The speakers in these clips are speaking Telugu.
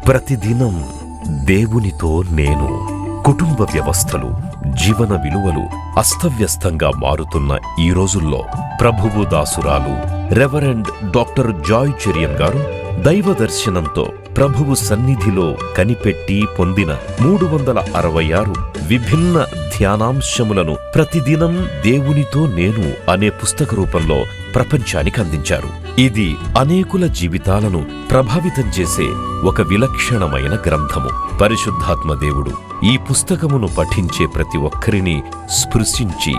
ప్రతిదినం దేవునితో నేను. కుటుంబ వ్యవస్థలు, జీవన విలువలు అస్తవ్యస్తంగా మారుతున్న ఈ రోజుల్లో ప్రభువు దాసురాలు రెవరెండ్ డాక్టర్ జాయ్ చెరియన్ గారు దైవ దర్శనంతో ప్రభువు సన్నిధిలో కనిపెట్టి పొందిన 366 విభిన్న ధ్యానాంశములను ప్రతిదినం దేవునితో నేను అనే పుస్తక రూపంలో ప్రపంచానికి అందించారు. ఇది అనేకుల జీవితాలను ప్రభావితం చేసే ఒక విలక్షణమైన గ్రంథము. పరిశుద్ధాత్మ దేవుడు ఈ పుస్తకమును పఠించే ప్రతి ఒక్కరిని స్పృశించి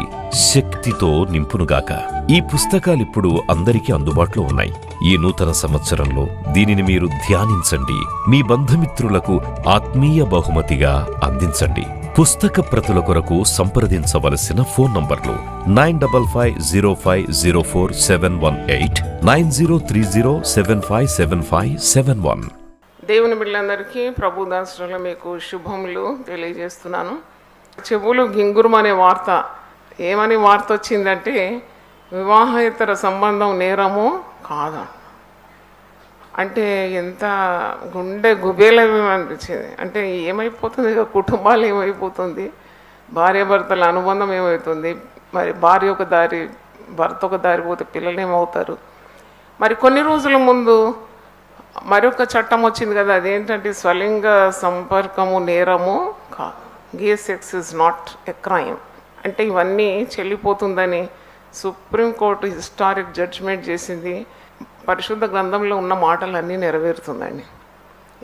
శక్తితో నింపునుగాక. ఈ పుస్తకాలిప్పుడు అందరికీ అందుబాటులో ఉన్నాయి. ఈ నూతన సంవత్సరంలో దీనిని మీరు ధ్యానించండి, మీ బంధుమిత్రులకు ఆత్మీయ బహుమతిగా అందించండి. పుస్తక ప్రతుల కొరకు సంప్రదించవలసిన ఫోన్ నంబర్లు 9550504718, 9030757571. దేవుని బిడ్డలందరికీ ప్రభు దాసుల మీకు శుభములు తెలియజేస్తున్నాను. చెవులు గింగురుమనే వార్త, ఏమని వార్త వచ్చిందంటే వివాహేతర సంబంధం నేరము కాదా అంటే ఎంత గుండె గుబేలమేమనిపించింది. అంటే ఏమైపోతుంది, ఇక కుటుంబాలు ఏమైపోతుంది, భార్యాభర్తల అనుబంధం ఏమవుతుంది, మరి భార్య ఒక దారి భర్త ఒక దారి పోతే పిల్లలు ఏమవుతారు. మరి కొన్ని రోజుల ముందు మరొక చట్టం వచ్చింది కదా, అదేంటంటే స్వలింగ సంపర్కము నేరము కాదు, gay sex is not a crime. అంటే ఇవన్నీ చెల్లిపోతుందని సుప్రీంకోర్టు హిస్టారిక్ జడ్జ్మెంట్ చేసింది. పరిశుద్ధ గ్రంథంలో ఉన్న మాటలన్నీ నెరవేరుతుందండి.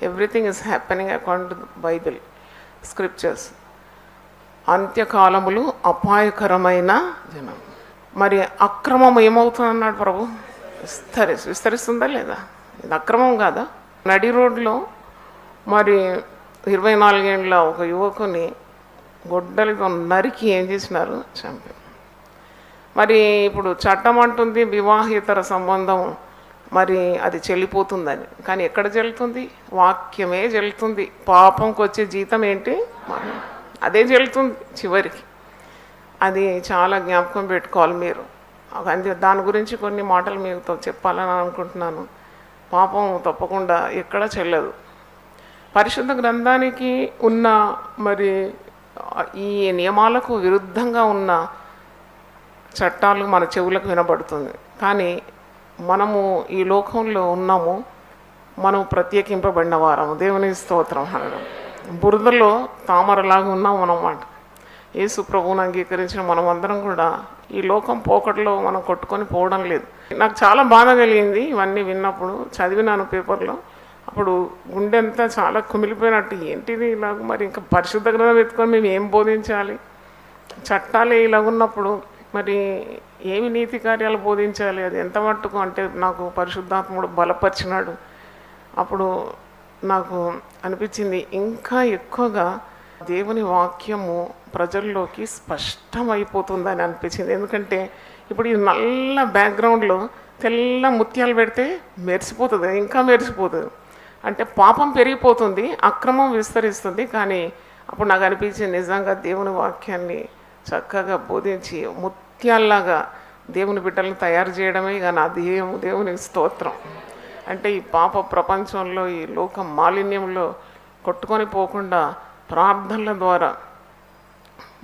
Everything is happening according to the Bible scriptures. అంత్యకాలములు అపాయకరమైన జనం. మరి అక్రమం ఏమవుతుంది అన్నాడు ప్రభు. విస్తరిస్తుందా లేదా? ఇది అక్రమం కాదా? నడి రోడ్లో మరి 24 ఏళ్ళ ఒక యువకుని గొడ్డలితో నరికి ఏం చేసినారు, చంపారు. మరి ఇప్పుడు చట్టం అంటుంది వివాహేతర సంబంధం మరి అది చెల్లిపోతుందని. కానీ ఎక్కడ చెల్లుతుంది? వాక్యమే చెల్లుతుంది. పాపంకి వచ్చే జీతం ఏంటి? అదే చెల్లుతుంది చివరికి. అది చాలా జ్ఞాపకం పెట్టుకోవాలి మీరు. దాని గురించి కొన్ని మాటలు మీతో చెప్పాలని అనుకుంటున్నాను. పాపం తప్పకుండా ఎక్కడ చెల్లదు. పరిశుద్ధ గ్రంథానికి ఉన్న మరి ఈ నియమాలకు విరుద్ధంగా ఉన్న చట్టాలు మన చెవులకు వినబడుతుంది. కానీ మనము ఈ లోకంలో ఉన్నాము, మనం ప్రత్యేకింపబడిన వారము. దేవుని స్తోత్రం అనడం. బురదలో తామరలాగా ఉన్నాం అన్నమాట. యేసు ప్రభువును అంగీకరించిన మనమందరం కూడా ఈ లోకం పోకట్లో మనం కొట్టుకొని పోవడం లేదు. నాకు చాలా బాధ కలిగింది ఇవన్నీ విన్నప్పుడు. చదివినాను పేపర్లో. అప్పుడు గుండె అంతా చాలా కుమిలిపోయినట్టు, ఏంటిది ఇలాగ, మరి ఇంకా పరిశుద్ధ గ్రంథం ఎత్తుకొని మేము ఏం బోధించాలి, చట్టాలే ఇలా ఉన్నప్పుడు మరి ఏమి నీతి కార్యాలు బోధించాలి? అది ఎంత మట్టుకు అంటే నాకు పరిశుద్ధాత్ముడు బలపరిచినాడు. అప్పుడు నాకు అనిపించింది ఇంకా ఎక్కువగా దేవుని వాక్యము ప్రజల్లోకి స్పష్టమైపోతుందని అనిపించింది. ఎందుకంటే ఇప్పుడు ఈ నల్ల బ్యాక్గ్రౌండ్లో తెల్ల ముత్యాలు పెడితే మెరిసిపోతుంది, ఇంకా మెరిసిపోతుంది. అంటే పాపం పెరిగిపోతుంది, అక్రమం విస్తరిస్తుంది. కానీ అప్పుడు నాకు అనిపించింది నిజంగా దేవుని వాక్యాన్ని చక్కగా బోధించి ముత్యాల్లాగా దేవుని బిడ్డలను తయారు చేయడమే ఇక నా ధ్యేయం. దేవుని స్తోత్రం. అంటే ఈ పాప ప్రపంచంలో, ఈ లోక మాలిన్యంలో కొట్టుకొని పోకుండా ప్రార్థనల ద్వారా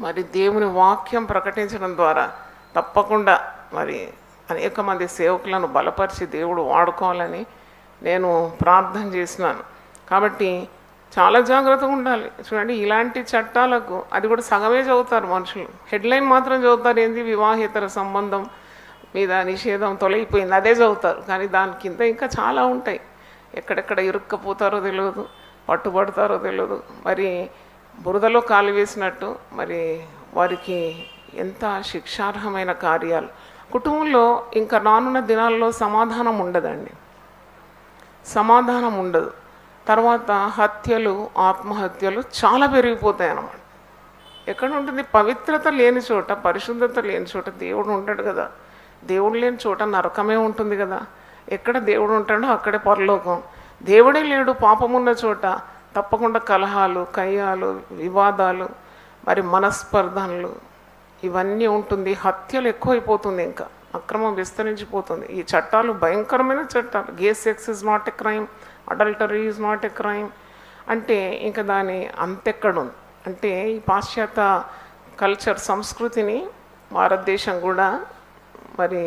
మరి దేవుని వాక్యం ప్రకటించడం ద్వారా తప్పకుండా మరి అనేక మంది సేవకులను బలపరిచి దేవుడు వాడుకోవాలని నేను ప్రార్థన చేసినాను. కాబట్టి చాలా జాగ్రత్తగా ఉండాలి. చూడండి, ఇలాంటి చట్టాలకు అది కూడా సగమే చదువుతారు మనుషులు. హెడ్లైన్ మాత్రం చదువుతారు, ఏంది వివాహేతర సంబంధం మీద నిషేధం తొలగిపోయింది, అదే చదువుతారు. కానీ దాని కింద ఇంకా చాలా ఉంటాయి. ఎక్కడెక్కడ ఇరుక్కపోతారో తెలియదు, పట్టుబడతారో తెలియదు. మరి బురదలో కాలు వేసినట్టు మరి వారికి ఎంత శిక్షార్హమైన కార్యాలు. కుటుంబంలో ఇంకా రానున్న దినాల్లో సమాధానం ఉండదండి, సమాధానం ఉండదు. తర్వాత హత్యలు, ఆత్మహత్యలు చాలా పెరిగిపోతాయి అన్నమాట. ఎక్కడ ఉంటుంది? పవిత్రత లేని చోట, పరిశుద్ధత లేని చోట దేవుడు ఉంటాడు కదా. దేవుడు లేని చోట నరకమే ఉంటుంది కదా. ఎక్కడ దేవుడు ఉంటాడో అక్కడే పరలోకం. దేవుడే లేడు పాపమున్న చోట తప్పకుండా కలహాలు, కయ్యాలు, వివాదాలు, మరి మనస్పర్ధనలు ఇవన్నీ ఉంటుంది. హత్యలు ఎక్కువైపోతుంది, ఇంకా అక్రమం విస్తరించిపోతుంది. ఈ చట్టాలు భయంకరమైన చట్టాలు. Gay sex is not a crime, adultery is not a crime, అంటే ఇంకా దాని అంతెక్కడుంది. అంటే ఈ పాశ్చాత్య కల్చర్ సంస్కృతిని భారతదేశం కూడా మరి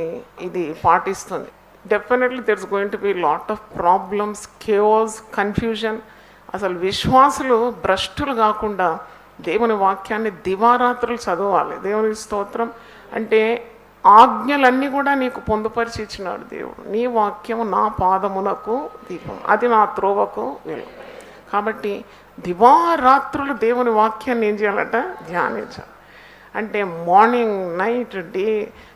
ఇది పాటిస్తుంది. Definitely there is going to be lot of problems, chaos, confusion. అసలు విశ్వాసులు భ్రష్టులు కాకుండా దేవుని వాక్యాన్ని దివారాత్రులు చదవాలి. దేవుని స్తోత్రం. అంటే ఆజ్ఞలన్నీ కూడా నీకు పొందుపరిచి ఇచ్చినాడు దేవుడు. నీ వాక్యము నా పాదమునకు దీపం, అది నా త్రోవకు వెలుగు. కాబట్టి దివారాత్రులు దేవుని వాక్యాన్ని ఏం చేయాలట? ధ్యానించాలి. అంటే మార్నింగ్, నైట్, డే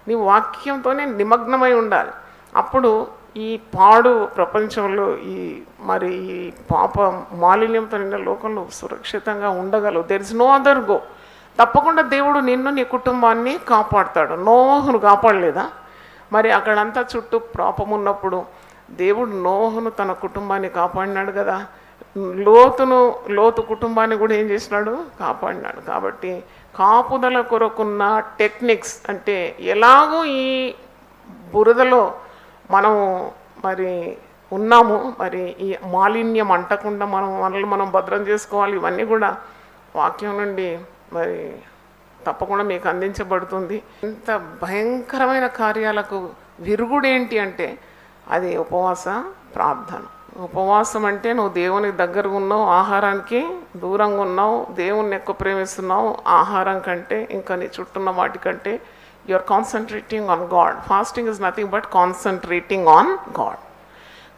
నీ వాక్యంతోనే నిమగ్నమై ఉండాలి. అప్పుడు ఈ పాడు ప్రపంచంలో ఈ పాప మాలిన్యంతో నిన్న లోకంలో సురక్షితంగా ఉండగలవు. There is no other go. తప్పకుండా దేవుడు నిన్ను, నీ కుటుంబాన్ని కాపాడుతాడు. నోహును కాపాడలేదా? మరి అక్కడంతా చుట్టూ పాపం ఉన్నప్పుడు దేవుడు నోహును తన కుటుంబాన్ని కాపాడినాడు కదా. లోతు కుటుంబాన్ని కూడా ఏం చేసినాడు? కాపాడినాడు. కాబట్టి కాపుదల కొరకున్న టెక్నిక్స్ అంటే ఎలాగో ఈ బురదలో మనము మరి ఉన్నాము, మరి ఈ మాలిన్యం అంటకుండా మనల్ని మనం భద్రం చేసుకోవాలి. ఇవన్నీ కూడా వాక్యం నుండి మరి తప్పకుండా మీకు అందించబడుతుంది. ఇంత భయంకరమైన కార్యాలకు విరుగుడేంటి అంటే అది ఉపవాస ప్రార్థన. ఉపవాసం అంటే నువ్వు దేవుని దగ్గరగా ఉన్నావు, ఆహారానికి దూరంగా ఉన్నావు, దేవుణ్ణి ఎక్కువ ప్రేమిస్తున్నావు ఆహారం కంటే, ఇంకా నీ చుట్టూన్న వాటికంటే. You are concentrating on God. Fasting is nothing but concentrating on God.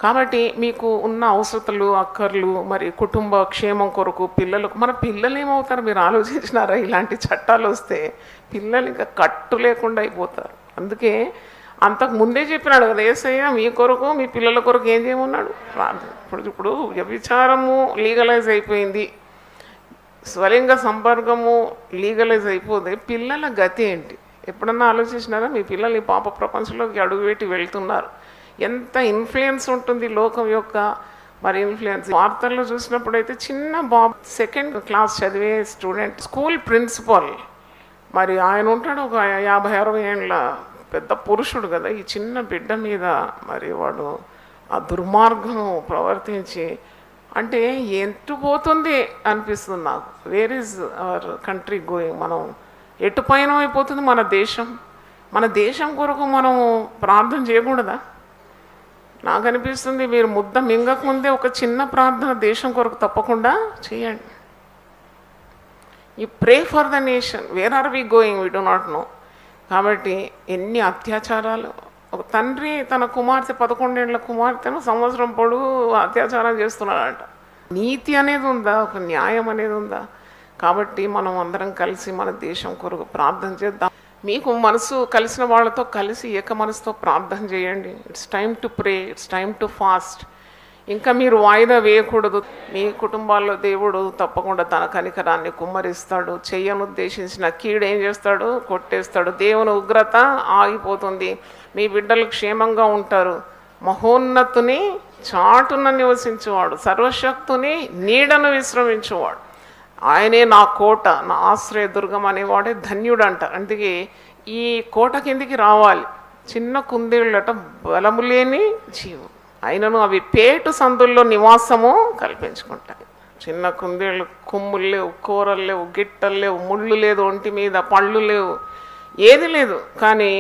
కాబట్టి మీకు ఉన్న అవసరతలు, అక్కర్లు, మరి కుటుంబ క్షేమం కొరకు పిల్లలకు, మన పిల్లలు ఏమవుతారు మీరు ఆలోచించినారా? ఇలాంటి చట్టాలు వస్తే పిల్లలు ఇంకా కట్టు లేకుండా అయిపోతారు. అందుకే అంతకు ముందే చెప్పినాడు కదా యేసయ్య, మీ కొరకు మీ పిల్లల కొరకు ఏం చేయమన్నాడు? ప్రార్థన. ఇప్పుడు వ్యభిచారము లీగలైజ్ అయిపోయింది, స్వలింగ సంపర్కము లీగలైజ్ అయిపోతే పిల్లల గతి ఏంటి? ఎప్పుడన్నా ఆలోచించినారా? మీ పిల్లలు ఈ పాప ప్రపంచంలోకి అడుగుపెట్టి వెళ్తున్నారు. ఎంత ఇన్ఫ్లుయెన్స్ ఉంటుంది లోకం యొక్క మరి ఇన్ఫ్లుయెన్స్. వార్తల్లో చూసినప్పుడు అయితే చిన్న బాబు 2nd క్లాస్ చదివే స్టూడెంట్, స్కూల్ ప్రిన్సిపల్, మరి ఆయన ఉంటాడు ఒక 50-60 ఏళ్ళ పెద్ద పురుషుడు కదా. ఈ చిన్న బిడ్డ మీద మరి వాడు ఆ దుర్మార్గము ప్రవర్తించి, అంటే ఎటు పోతుంది అనిపిస్తుంది నాకు. Where is our country going? మనం ఎటు పైన అయిపోతుంది మన దేశం? మన దేశం కొరకు మనం ప్రార్థన చేయకూడదా? నాకు అనిపిస్తుంది మీరు ముద్ద మింగకముందే ఒక చిన్న ప్రార్థన దేశం కొరకు తప్పకుండా చేయండి. You pray for the nation. Where are we going? We do not know. కాబట్టి ఎన్ని అత్యాచారాలు. ఒక తండ్రి తన కుమార్తె 11 ఏళ్ల కుమార్తెను సంవత్సరం పొడుగు అత్యాచారం చేస్తున్నాడంట. నీతి అనేది ఉందా? ఒక న్యాయం అనేది ఉందా? కాబట్టి మనం అందరం కలిసి మన దేశం కొరకు ప్రార్థన చేద్దాం. మీకు మనసు కలిసిన వాళ్ళతో కలిసి ఏక మనసుతో ప్రార్థన చేయండి. It's time to pray, it's time to fast. ఇంకా మీరు వాయిదా వేయకూడదు. మీ కుటుంబాల్లో దేవుడు తప్పకుండా తన కనికరాన్ని కుమ్మరిస్తాడు. చెయ్యనుద్దేశించిన కీడు ఏం చేస్తాడు? కొట్టేస్తాడు. దేవుని ఉగ్రత ఆగిపోతుంది. మీ బిడ్డలు క్షేమంగా ఉంటారు. మహోన్నతుని చాటున నివసించేవాడు, సర్వశక్తుని నీడను విశ్రమించేవాడు, ఆయనే నా కోట, నా ఆశ్రయదుర్గం అనేవాడే ధన్యుడంట. అందుకే ఈ కోట కిందికి రావాలి. చిన్న కుందేళ్ళట బలము లేని జీవం, అయినను అవి పేటు సందుల్లో నివాసము కల్పించుకుంటాయి. చిన్న కుందేళ్ళు కొమ్ములు లేవు, కూరలు లేవు, గిట్టలు లేవు, ముళ్ళు లేదు, ఒంటి మీద పళ్ళు లేవు, ఏది లేదు. కానీ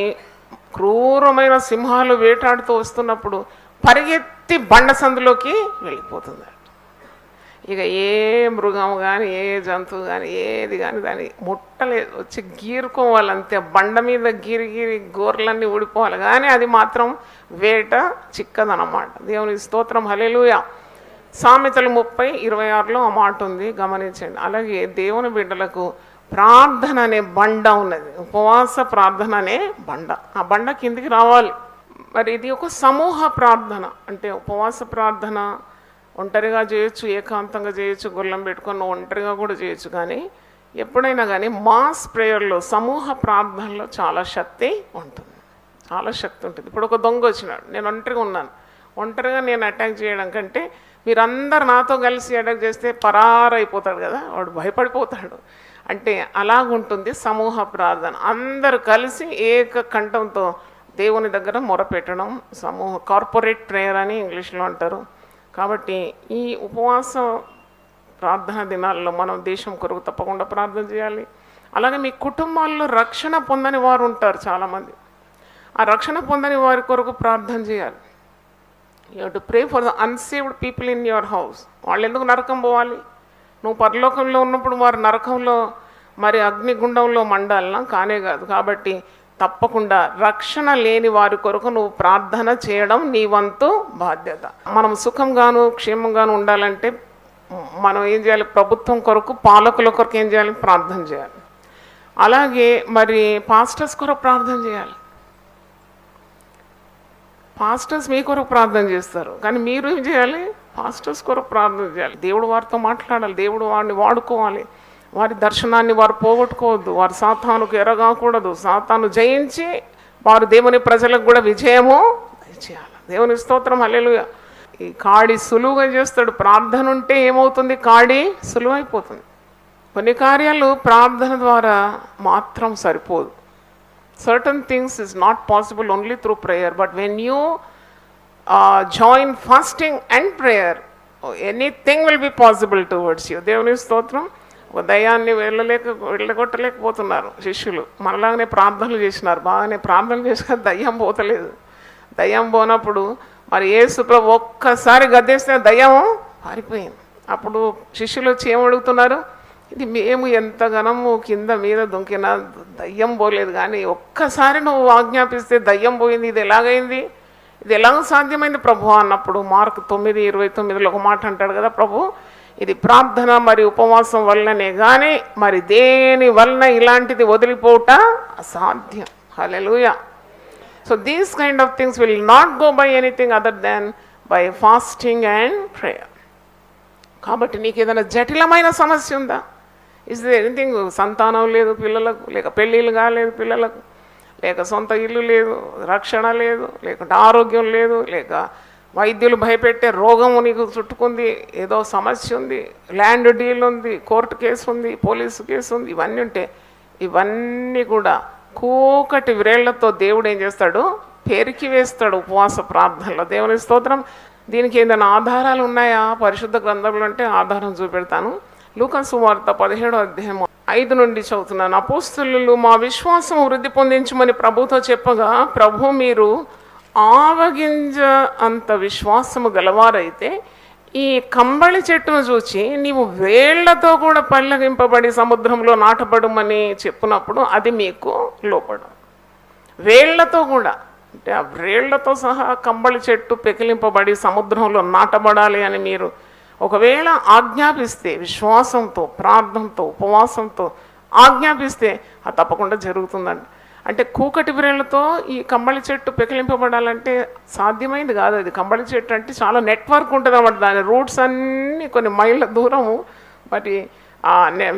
క్రూరమైన సింహాలు వేటాడుతూ వస్తున్నప్పుడు పరిగెత్తి బండ సందులోకి వెళ్ళిపోతుంది. ఇక ఏ మృగం కానీ ఏ జంతువు కానీ ఏది కానీ దాన్ని ముట్టలేదు, వచ్చి గీరుకోవాలంతే. బండ మీద గీరి గోర్లన్నీ ఊడిపోవాలి, కానీ అది మాత్రం వేట చిక్కదనమాట. దేవుని స్తోత్రం, హల్లెలూయా. సామెతలు 30:26లో ఆ మాట ఉంది, గమనించండి. అలాగే దేవుని బిడ్డలకు ప్రార్థన అనే బండ ఉన్నది, ఉపవాస ప్రార్థన అనే బండ. ఆ బండ కిందికి రావాలి. మరి ఇది ఒక సమూహ ప్రార్థన. అంటే ఉపవాస ప్రార్థన ఒంటరిగా చేయొచ్చు, ఏకాంతంగా చేయొచ్చు, గొల్లం పెట్టుకొని ఒంటరిగా కూడా చేయొచ్చు. కానీ ఎప్పుడైనా కానీ మాస్ ప్రేయర్లో, సమూహ ప్రార్థనలో చాలా శక్తి ఉంటుంది, చాలా శక్తి ఉంటుంది. ఇప్పుడు ఒక దొంగ వచ్చినాడు, నేను ఒంటరిగా ఉన్నాను. ఒంటరిగా నేను అటాక్ చేయడం కంటే మీరందరు నాతో కలిసి అటాక్ చేస్తే పరారైపోతాడు కదా, వాడు భయపడిపోతాడు. అంటే అలాగుంటుంది సమూహ ప్రార్థన. అందరు కలిసి ఏక కంఠంతో దేవుని దగ్గర మొరపెట్టడం సమూహ, కార్పొరేట్ ప్రేయర్ అని ఇంగ్లీష్లో అంటారు. కాబట్టి ఈ ఉపవాస ప్రార్థన దినాల్లో మనం దేశం కొరకు తప్పకుండా ప్రార్థన చేయాలి. అలాగే మీ కుటుంబాల్లో రక్షణ పొందని వారు ఉంటారు చాలామంది. ఆ రక్షణ పొందని వారి కొరకు ప్రార్థన చేయాలి. You have to pray for the unsaved people in your house. వాళ్ళు ఎందుకు నరకం పోవాలి? నువ్వు పరలోకంలో ఉన్నప్పుడు వారు నరకంలో మరి అగ్నిగుండంలో మండాలనా? కానే కాదు. కాబట్టి తప్పకుండా రక్షణ లేని వారి కొరకు నువ్వు ప్రార్థన చేయడం నీ వంతు బాధ్యత. మనం సుఖంగాను క్షేమంగాను ఉండాలంటే మనం ఏం చేయాలి? ప్రభుత్వం కొరకు, పాలకుల కొరకు ఏం చేయాలి? ప్రార్థన చేయాలి. అలాగే మరి పాస్టర్స్ కొరకు ప్రార్థన చేయాలి. పాస్టర్స్ మీ కొరకు ప్రార్థన చేస్తారు, కానీ మీరు ఏం చేయాలి? పాస్టర్స్ కొరకు ప్రార్థన చేయాలి. దేవుడు వారితో మాట్లాడాలి, దేవుడు వారిని వాడుకోవాలి. వారి దర్శనాన్ని వారు పోగొట్టుకోవద్దు, వారు సాతానుకు ఎరగాకూడదు. సాతాను జయించి వారు దేవుని ప్రజలకు కూడా విజయము చేయాలి. దేవుని స్తోత్రం, హల్లెలూయా. ఈ కాడి సులువుగా చేస్తాడు. ప్రార్థన ఉంటే ఏమవుతుంది? కాడి సులువైపోతుంది. కొన్ని కార్యాలు ప్రార్థన ద్వారా మాత్రం సరిపోదు. Certain things is not possible only through prayer, but when you join fasting and prayer, anything will be possible towards you. దేవుని స్తోత్రం. దయ్యాన్ని వెళ్ళగొట్టలేకపోతున్నారు శిష్యులు. మనలాగానే ప్రార్థనలు చేసినారు, బాగానే ప్రార్థనలు చేసినా దయ్యం పోతలేదు. దయ్యం పోనప్పుడు మరి యేసు ప్రభు ఒక్కసారి గద్దేస్తే దయ్యం పారిపోయింది. అప్పుడు శిష్యులు వచ్చి ఏమడుగుతున్నారు? ఇది మేము ఎంతగానము కింద మీద దుంకినా దయ్యం పోలేదు, కానీ ఒక్కసారి నువ్వు ఆజ్ఞాపిస్తే దయ్యం పోయింది. ఇది ఎలాగైంది? ఇది ఎలాగ సాధ్యమైంది ప్రభు అన్నప్పుడు మార్కు 9:29 ఒక మాట అంటాడు కదా, ప్రభు ఇది ప్రార్థన మరి ఉపవాసం వల్లనే కానీ మరి దేని వలన ఇలాంటిది వదిలిపోవట అసాధ్యం. Hallelujah. So these kind of things will not go by anything other than by fasting and prayer. కాబట్టి నీకు ఏదైనా జటిలమైన సమస్య ఉందా? Is they anything? సంతానం లేదు పిల్లలకు, లేక పెళ్ళిళ్ళు కాలేదు పిల్లలకు, లేక సొంత ఇల్లు లేదు, రక్షణ లేదు, లేకుంటే ఆరోగ్యం లేదు, లేక వైద్యులు భయపెట్టే రోగము నీకు చుట్టుకుంది, ఏదో సమస్య ఉంది, ల్యాండ్ డీల్ ఉంది, కోర్టు కేసు ఉంది, పోలీసు కేసు ఉంది, ఇవన్నీ ఉంటే ఇవన్నీ కూడా కూకటి వ్రేళ్లతో దేవుడు ఏం చేస్తాడు? పెరికి వేస్తాడు ఉపవాస ప్రార్థనలో. దేవుని స్తోత్రం. దీనికి ఏదైనా ఆధారాలు ఉన్నాయా పరిశుద్ధ గ్రంథంలో అంటే ఆధారం చూపెడతాను. లూకా సువార్త 17:5 నుండి చదువుతున్నాను. అపోస్తలులు మా విశ్వాసం వృద్ధి పొందించమని ప్రభుతో చెప్పగా, ప్రభు మీరు ఆవగింజ అంత విశ్వాసము గలవారైతే ఈ కంబళి చెట్టును చూచి నీవు వేళ్లతో కూడా పల్లగింపబడి సముద్రంలో నాటబడమని చెప్పినప్పుడు అది మీకు లోపడం. వేళ్లతో కూడా అంటే ఆ వేళ్లతో సహా కంబళి చెట్టు పెకిలింపబడి సముద్రంలో నాటబడాలి అని మీరు ఒకవేళ ఆజ్ఞాపిస్తే, విశ్వాసంతో ప్రార్థనతో ఉపవాసంతో ఆజ్ఞాపిస్తే అది తప్పకుండా జరుగుతుందండి. అంటే కూకటి వ్రేళ్లతో ఈ కంబళి చెట్టు పెకిలింపబడాలంటే సాధ్యమైంది కాదు. అది కంబళి చెట్టు అంటే చాలా నెట్వర్క్ ఉంటుంది అన్నమాట. దాని రూట్స్ అన్నీ కొన్ని మైళ్ళ దూరము మరి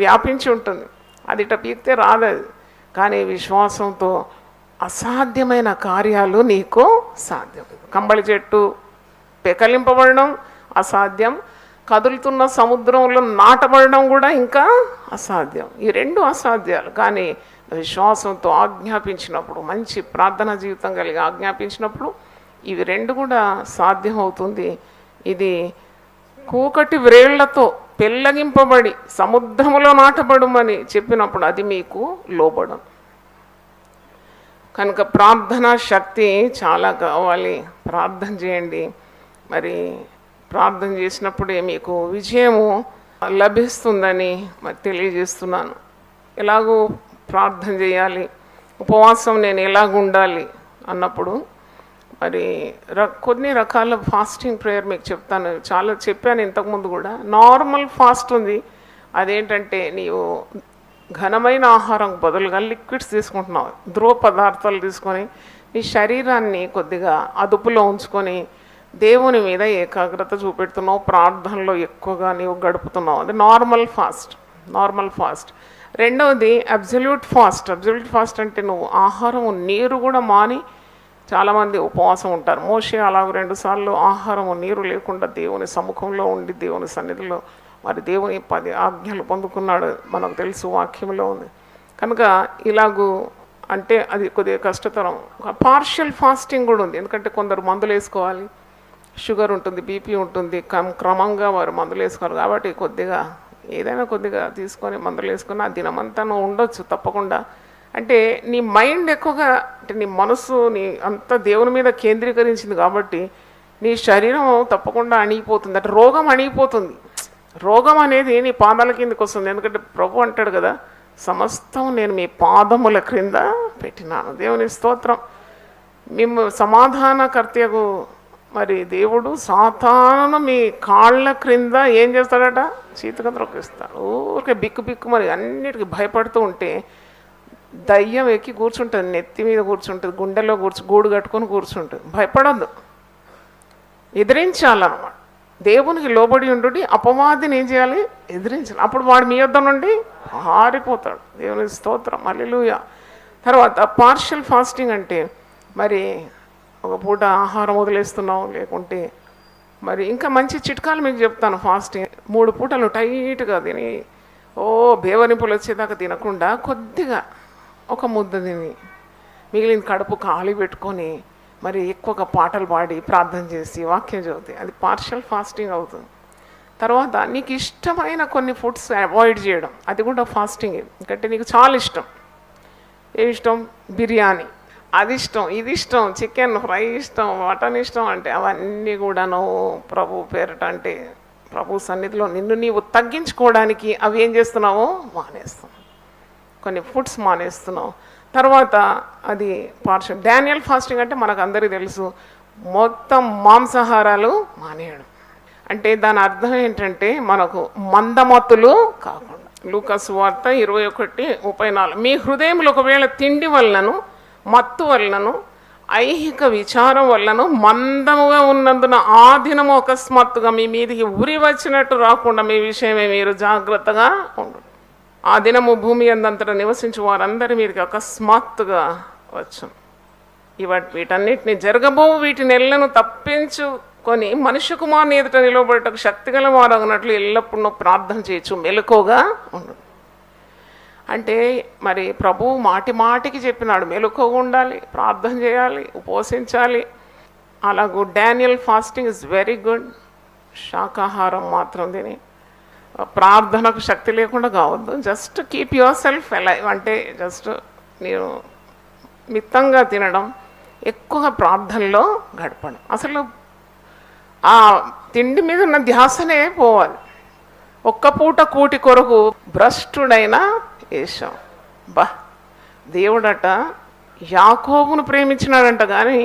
వ్యాపించి ఉంటుంది. అది ఇట్లా పీకితే రాదు అది. కానీ విశ్వాసంతో అసాధ్యమైన కార్యాలు నీకు సాధ్యం. కంబళి చెట్టు పెకలింపబడడం అసాధ్యం, కదులుతున్న సముద్రంలో నాటబడడం కూడా ఇంకా అసాధ్యం. ఈ రెండు అసాధ్యాలు. కానీ విశ్వాసంతో ఆజ్ఞాపించినప్పుడు, మంచి ప్రార్థనా జీవితం కలిగి ఆజ్ఞాపించినప్పుడు ఇవి రెండు కూడా సాధ్యం అవుతుంది. ఇది కూకటి వ్రేళ్లతో పెళ్ళగింపబడి సముద్రములో నాటబడుమని చెప్పినప్పుడు అది మీకు లోబడం. కనుక ప్రార్థనా శక్తి చాలా కావాలి. ప్రార్థన చేయండి. మరి ప్రార్థన చేసినప్పుడే మీకు విజయము లభిస్తుందని మరి తెలియజేస్తున్నాను. ఎలాగో ప్రార్థన చేయాలి, ఉపవాసం నేను ఎలాగ ఉండాలి అన్నప్పుడు మరి కొన్ని రకాల ఫాస్టింగ్ ప్రేయర్ మీకు చెప్తాను. చాలా చెప్పాను ఇంతకుముందు కూడా. నార్మల్ ఫాస్ట్ ఉంది, అదేంటంటే నీవు ఘనమైన ఆహారం బదులుగా లిక్విడ్స్ తీసుకుంటున్నావు, ధ్రువ పదార్థాలు తీసుకొని నీ శరీరాన్ని కొద్దిగా అదుపులో ఉంచుకొని దేవుని మీద ఏకాగ్రత చూపెడుతున్నావు, ప్రార్థనలో ఎక్కువగా నీవు గడుపుతున్నావు. అది నార్మల్ ఫాస్ట్. రెండవది అబ్సల్యూట్ ఫాస్ట్. అబ్సల్యూట్ ఫాస్ట్ అంటే నువ్వు ఆహారము నీరు కూడా మాని, చాలామంది ఉపవాసం ఉంటారు. మోషే అలాగ 2 సార్లు ఆహారము నీరు లేకుండా దేవుని సముఖంలో ఉండి దేవుని సన్నిధిలో మరి దేవుని 10 ఆజ్ఞలు పొందుకున్నాడు, మనకు తెలుసు, వాక్యంలో ఉంది. కనుక ఇలాగూ అంటే అది కొద్దిగా కష్టతరం. పార్షియల్ ఫాస్టింగ్ కూడా ఉంది, ఎందుకంటే కొందరు మందులు వేసుకోవాలి, షుగర్ ఉంటుంది, బీపీ ఉంటుంది, క్రమంగా వారు మందులు వేసుకోరు. కాబట్టి కొద్దిగా ఏదైనా కొద్దిగా తీసుకొని మందులు వేసుకుని ఆ దినమంతా నువ్వు ఉండొచ్చు తప్పకుండా. అంటే నీ మైండ్ ఎక్కువగా, అంటే నీ మనసు నీ అంత దేవుని మీద కేంద్రీకరించింది కాబట్టి నీ శరీరం తప్పకుండా అణిగిపోతుంది. అంటే రోగం అణిగిపోతుంది. రోగం అనేది నీ పాదాల కిందకి వస్తుంది. ఎందుకంటే ప్రభు అంటాడు కదా, సమస్తం నేను మీ పాదముల క్రింద పెట్టినాను. దేవుని స్తోత్రం. మేము సమాధానకర్తకు మరి దేవుడు సాతాను మీ కాళ్ళ క్రింద ఏం చేస్తాడట, చీతక త్రొక్కిస్తాడు. ఊరికే బిక్కు మరి అన్నిటికీ భయపడుతూ ఉంటే దయ్యం ఎక్కి కూర్చుంటుంది, నెత్తి మీద కూర్చుంటుంది, గుండెలో గూడు కట్టుకొని కూర్చుంటుంది. భయపడద్దు, ఎదిరించాలన్నమాట. దేవునికి లోబడి ఉండు, అపవాదిని ఏం చేయాలి, ఎదిరించాలి. అప్పుడు వాడు మీ యొద్ద నుండి పారిపోతాడు. దేవుని స్తోత్రం, హల్లెలూయా. తర్వాత పార్షియల్ ఫాస్టింగ్ అంటే మరి ఒక పూట ఆహారం వదిలేస్తున్నాం, లేకుంటే మరి ఇంకా మంచి చిట్కాలు మీకు చెప్తాను. ఫాస్టింగ్ 3 పూటలు టైట్గా తిని బేవరింపులు వచ్చేదాకా తినకుండా కొద్దిగా ఒక ముద్ద తిని మిగిలిన కడుపు ఖాళీ పెట్టుకొని మరి ఎక్కువగా పాటలు పాడి ప్రార్థన చేసి వాక్యం చదివితే అది పార్షియల్ ఫాస్టింగ్ అవుతుంది. తర్వాత నీకు ఇష్టమైన కొన్ని ఫుడ్స్ అవాయిడ్ చేయడం, అది కూడా ఫాస్టింగ్. ఎందుకంటే నీకు చాలా ఇష్టం, ఏమి ఇష్టం, బిర్యానీ అది ఇష్టం, ఇది ఇష్టం, చికెన్ ఫ్రై ఇష్టం, మటన్ ఇష్టం, అంటే అవన్నీ కూడా నువ్వు ప్రభు పేరట, అంటే ప్రభు సన్నిధిలో నిన్ను నీవు తగ్గించుకోవడానికి అవి ఏం చేస్తున్నావు, మానేస్తున్నావు. కొన్ని ఫుడ్స్ మానేస్తున్నావు. తర్వాత అది పార్షియల్. డానియల్ ఫాస్టింగ్ అంటే మనకు అందరికీ తెలుసు, మొత్తం మాంసాహారాలు మానేయడం. అంటే దాని అర్థం ఏంటంటే మనకు మందమత్తులు కాకుండా. లూకాసు వార్త 21:34 మీ హృదయంలో ఒకవేళ తిండి వలనను మత్తు వలనను ఐహిక విచారం వలన మందముగా ఉన్నందున ఆ దినము అకస్మాత్తుగా మీ మీదికి ఉరి వచ్చినట్టు రాకుండా మీ విషయమే మీరు జాగ్రత్తగా ఉండు. ఆ దినము భూమి అందంతటా నివసించు వారందరి మీదకి అకస్మాత్తుగా వచ్చును. వీటన్నిటిని వీటిని ఎల్లను తప్పించుకొని మనుష్య కుమారుని ఎదుట నిలబడటకు శక్తిగల వారగినట్లు ఎల్లప్పుడూ ప్రార్థన చేయొచ్చు, మెలకువగా ఉండు. అంటే మరి ప్రభు మాటికి చెప్పినాడు, మెలకువగా ఉండాలి, ప్రార్థన చేయాలి, ఉపవసించాలి. అలాగూ Daniel fasting is very good. శాకాహారం మాత్రం తిని ప్రార్థనకు శక్తి లేకుండా కావద్దు. Just keep your self alive, అంటే జస్ట్ నేను మితంగా తినడం, ఎక్కువగా ప్రార్థనలో గడపడం. అసలు ఆ తిండి మీద ఉన్న ధ్యాసనే పోవాలి. ఒక్క పూట కూటి కొరకు భ్రష్టుడైన ఏశావు. దేవుడట యాకోబును ప్రేమించినాడంట, కానీ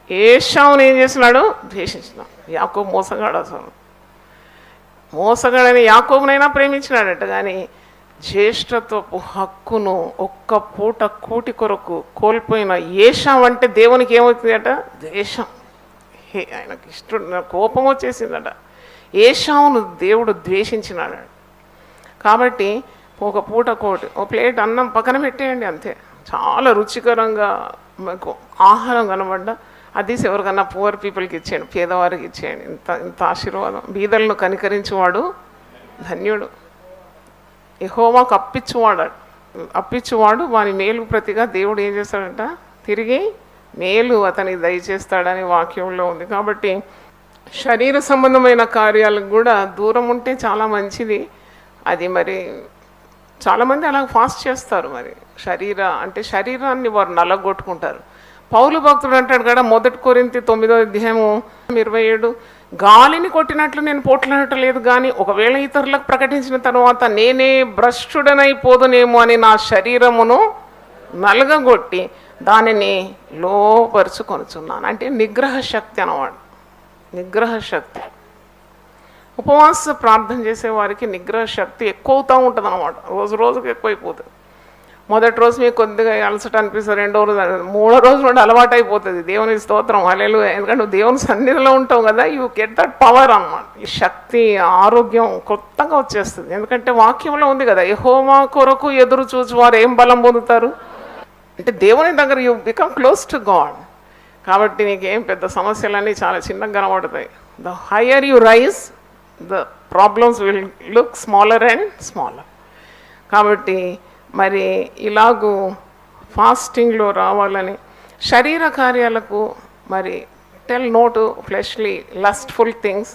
ఏశావును ఏం చేసినాడు, ద్వేషించినాడు. యాకోబు మోసగాడు, అసలు మోసగాడని యాకోబునైనా ప్రేమించినాడట, కానీ జ్యేష్ఠత్వపు హక్కును ఒక్క పూట కూటి కొరకు కోల్పోయిన ఏశావు అంటే దేవునికి ఏమవుతుందట, ద్వేషం. ఆయనకి ఇష్టం, కోపం వచ్చేసిందట. ఏశావును దేవుడు ద్వేషించినాడు. కాబట్టి ఒక పూట కోటి, ఒక ప్లేట్ అన్నం పక్కన పెట్టేయండి, అంతే. చాలా రుచికరంగా మీకు ఆహారం కనబడ్డా అది ఎవరికన్నా పువర్ పీపుల్కి ఇచ్చేయండి, పేదవారికి ఇచ్చేయండి. ఇంత ఆశీర్వాదం. బీదలను కనికరించేవాడు ధన్యుడు. యెహోవాకు అప్పించువాడు వాని మేలు ప్రతిగా దేవుడు ఏం చేస్తాడంట, తిరిగి మేలు అతనికి దయచేస్తాడని వాక్యంలో ఉంది. కాబట్టి శరీర సంబంధమైన కార్యాలకు కూడా దూరం ఉంటే చాలా మంచిది. అది మరి చాలామంది అలా ఫాస్ట్ చేస్తారు. మరి శరీరాన్ని వారు నలగొట్టుకుంటారు. పౌలు భక్తుడు అంటాడు కదా, 1 కొరింథీ 9:27, గాలిని కొట్టినట్లు నేను పోట్లాడటలేదు, కానీ ఒకవేళ ఇతరులకు ప్రకటించిన తర్వాత నేనే భ్రష్టుడనైపోదునేమో అని నా శరీరమును నలగగొట్టి దానిని లోపరుచుకొనుచున్నాను. అంటే నిగ్రహ శక్తి అన్నమాట. నిగ్రహ శక్తి. ఉపవాస ప్రార్థన చేసే వారికి నిగ్రహ శక్తి ఎక్కువ అవుతూ ఉంటుంది అన్నమాట. రోజుకి ఎక్కువైపోతుంది. మొదటి రోజు మీకు కొద్దిగా అలసట అనిపిస్తుంది, 2వ రోజు, 3వ రోజు నుండి అలవాటు అయిపోతుంది. దేవుని స్తోత్రం, హల్లెలూయా. ఎందుకంటే నువ్వు దేవుని సన్నిధిలో ఉంటావు కదా, యూ గెట్ దట్ పవర్ అన్నమాట. ఈ శక్తి, ఆరోగ్యం కొత్తగా వచ్చేస్తుంది. ఎందుకంటే వాక్యంలో ఉంది కదా, యెహోవా కొరకు ఎదురు చూచి వారు ఏం బలం పొందుతారు అంటే దేవుని దగ్గర you become close to God. కాబట్టి నీకేం పెద్ద సమస్యలన్నీ చాలా చిన్నగా కనబడతాయి. The higher you rise, the problems will look smaller and smaller. కాబట్టి మరి ఇలాగూ ఫాస్టింగ్లో రావాలని, శరీర కార్యాలకు మరి tell no to fleshly lustful things.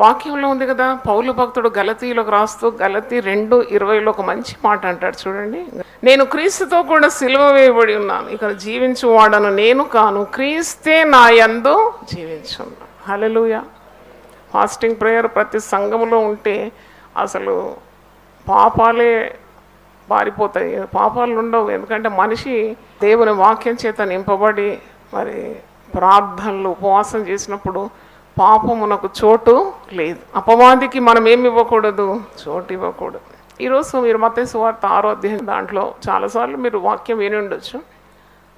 వాక్యంలో ఉంది కదా, పౌలు భక్తుడు గలతీలోకి రాస్తూ గలతీ 2:20 ఒక మంచి మాట అంటాడు చూడండి. నేను క్రీస్తుతో కూడా సిలువ వేయబడి ఉన్నాను, ఇక్కడ జీవించువాడను నేను కాను, క్రీస్తే నా యందు జీవించున్నాను. హల్లెలూయా. ఫాస్టింగ్ ప్రేయర్ ప్రతి సంఘములో ఉంటే అసలు పాపాలే పారిపోతాయి, పాపాలు ఉండవు. ఎందుకంటే మనిషి దేవుని వాక్యం చేత నింపబడి మరి ప్రార్థనలు ఉపవాసం చేసినప్పుడు పాపమునకు చోటు లేదు. అపవాదికి మనం ఏమి ఇవ్వకూడదు, చోటు ఇవ్వకూడదు. ఈరోజు మీరు మత్తయి సువార్త 6వ అధ్యాయం దాంట్లో చాలాసార్లు మీరు వాక్యం విని ఉండొచ్చు.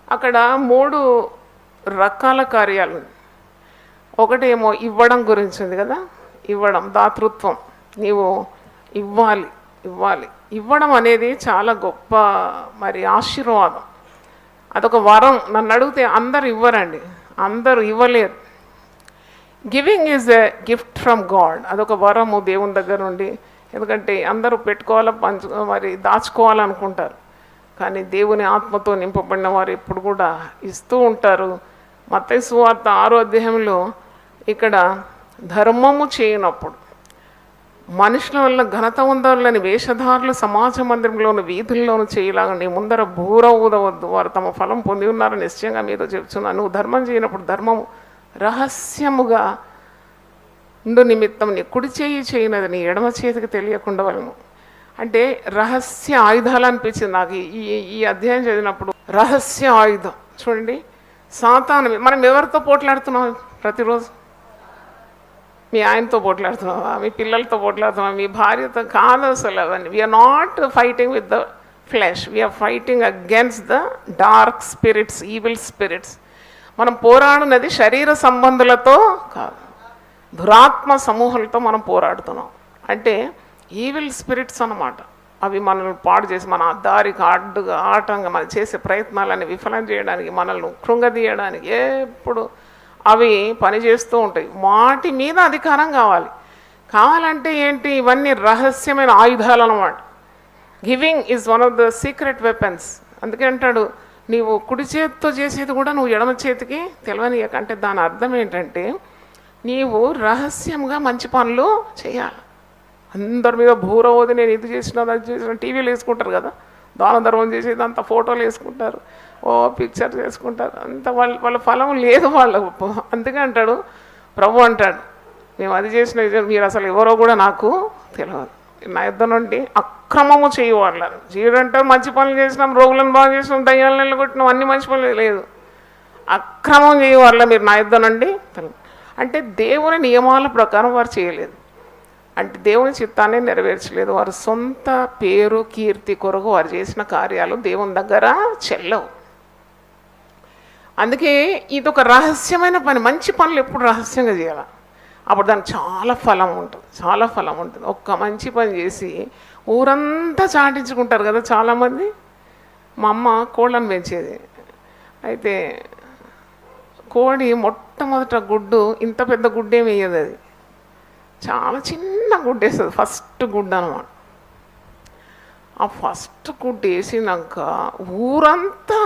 అక్కడ 3 రకాల కార్యాలు. ఒకటేమో ఇవ్వడం గురించి ఉంది కదా, ఇవ్వడం, దాతృత్వం. నీవు ఇవ్వాలి. ఇవ్వడం అనేది చాలా గొప్ప మరి ఆశీర్వాదం. అదొక వరం. నన్ను అడిగితే అందరు ఇవ్వరండి, అందరూ ఇవ్వలేరు. Giving is a gift from God. అదొక వరము దేవుని దగ్గర నుండి. ఎందుకంటే అందరూ పెట్టుకోవాలా, మరి దాచుకోవాలనుకుంటారు. కానీ దేవుని ఆత్మతో నింపబడిన వారు ఎప్పుడు కూడా ఇస్తూ ఉంటారు. మత్తయి సువార్త 6వ అధ్యాయంలో ఇక్కడ ధర్మము చేయనప్పుడు మనుషుల వల్ల ఘనత ఉండాలని వేషధారులు సమాజ మందిరంలోను వీధుల్లోనూ చేయలాగా నీ ముందర బూర ఊదవద్దు, వారు తమ ఫలం పొంది ఉన్నారని నిశ్చయంగా మీతో చెప్తున్నాను. నువ్వు ధర్మం చేయనప్పుడు ధర్మము రహస్యముగా ఉండు నిమిత్తం నీ కుడి చేయి చేయనది నీ ఎడమ చేతికి తెలియకుండా వలను. అంటే రహస్య ఆయుధాలు అనిపించింది నాకు ఈ అధ్యాయం చదివినప్పుడు. రహస్య ఆయుధం చూడండి. సాతాను, మనం ఎవరితో పోట్లాడుతున్నాం ప్రతిరోజు? మీ ఆయనతో పోట్లాడుతున్నావా, మీ పిల్లలతో పోట్లాడుతున్నావా, మీ భార్యతో కాదు అసలు. అవన్నీ we are not fighting with the flesh, we are fighting against the dark spirits, evil spirits. మనం పోరాడినది శరీర సంబంధులతో కాదు, దురాత్మ సమూహాలతో మనం పోరాడుతున్నాం. అంటే ఈవిల్ స్పిరిట్స్ అన్నమాట. అవి మనల్ని పాడు చేసి మన దారికి అడ్డుగా ఆటంగా మనం చేసే ప్రయత్నాలని విఫలం చేయడానికి, మనల్ని కృంగదీయడానికి ఎప్పుడు అవి పనిచేస్తూ ఉంటాయి. వాటి మీద అధికారం కావాలంటే ఏంటి? ఇవన్నీ రహస్యమైన ఆయుధాలు అన్నమాట. Giving is one of the secret weapons. అందుకే అంటాడు, నీవు కుడి చేతితో చేసేది కూడా నువ్వు ఎడమ చేతికి తెలియనియక. అంటే దాని అర్థం ఏంటంటే నీవు రహస్యంగా మంచి పనులు చేయాలి. అందరి మీద బూర ఓది నేను ఇది చేసిన అది చేసిన టీవీలు వేసుకుంటారు కదా, దాన ధర్మం చేసేది అంత ఫోటోలు వేసుకుంటారు, ఓ పిక్చర్ చేసుకుంటారు, అంత వాళ్ళ ఫలం లేదు వాళ్ళకు. అందుకే అంటాడు ప్రభు అంటాడు, మేము అది చేసిన మీరు అసలు ఎవరో కూడా నాకు తెలియదు. నా యుద్ధ నుండి అక్రమము చేయవాళ్ళని జీడంటే మంచి పనులు చేసినాం, రోగులను బాగా చేసినాం, దయ్యాలను నిలగొట్టినాం, అన్ని మంచి పనులు లేదు. అక్రమం చేయవాళ్ళ మీరు నా యుద్ధ నుండి తెలియదు. అంటే దేవుని నియమాల ప్రకారం వారు చేయలేదు, అంటే దేవుని చిత్తాన్ని నెరవేర్చలేదు. వారు సొంత పేరు కీర్తి కొరకు వారు చేసిన కార్యాలు దేవుని దగ్గర చెల్లవు. అందుకే ఇది ఒక రహస్యమైన పని. మంచి పనులు ఎప్పుడు రహస్యంగా చేయాలి, అప్పుడు దానికి చాలా ఫలం ఉంటుంది. ఒక్క మంచి పని చేసి ఊరంతా చాటించుకుంటారు కదా చాలామంది. మా అమ్మ కోళ్ళను పెంచేది. అయితే కోడి మొట్టమొదట గుడ్డు ఇంత పెద్ద గుడ్డే వేయదు, అది చాలా చిన్న గుడ్డు వేస్తుంది, ఫస్ట్ గుడ్డు అనమాట. ఆ ఫస్ట్ గుడ్డు వేసినాక ఊరంతా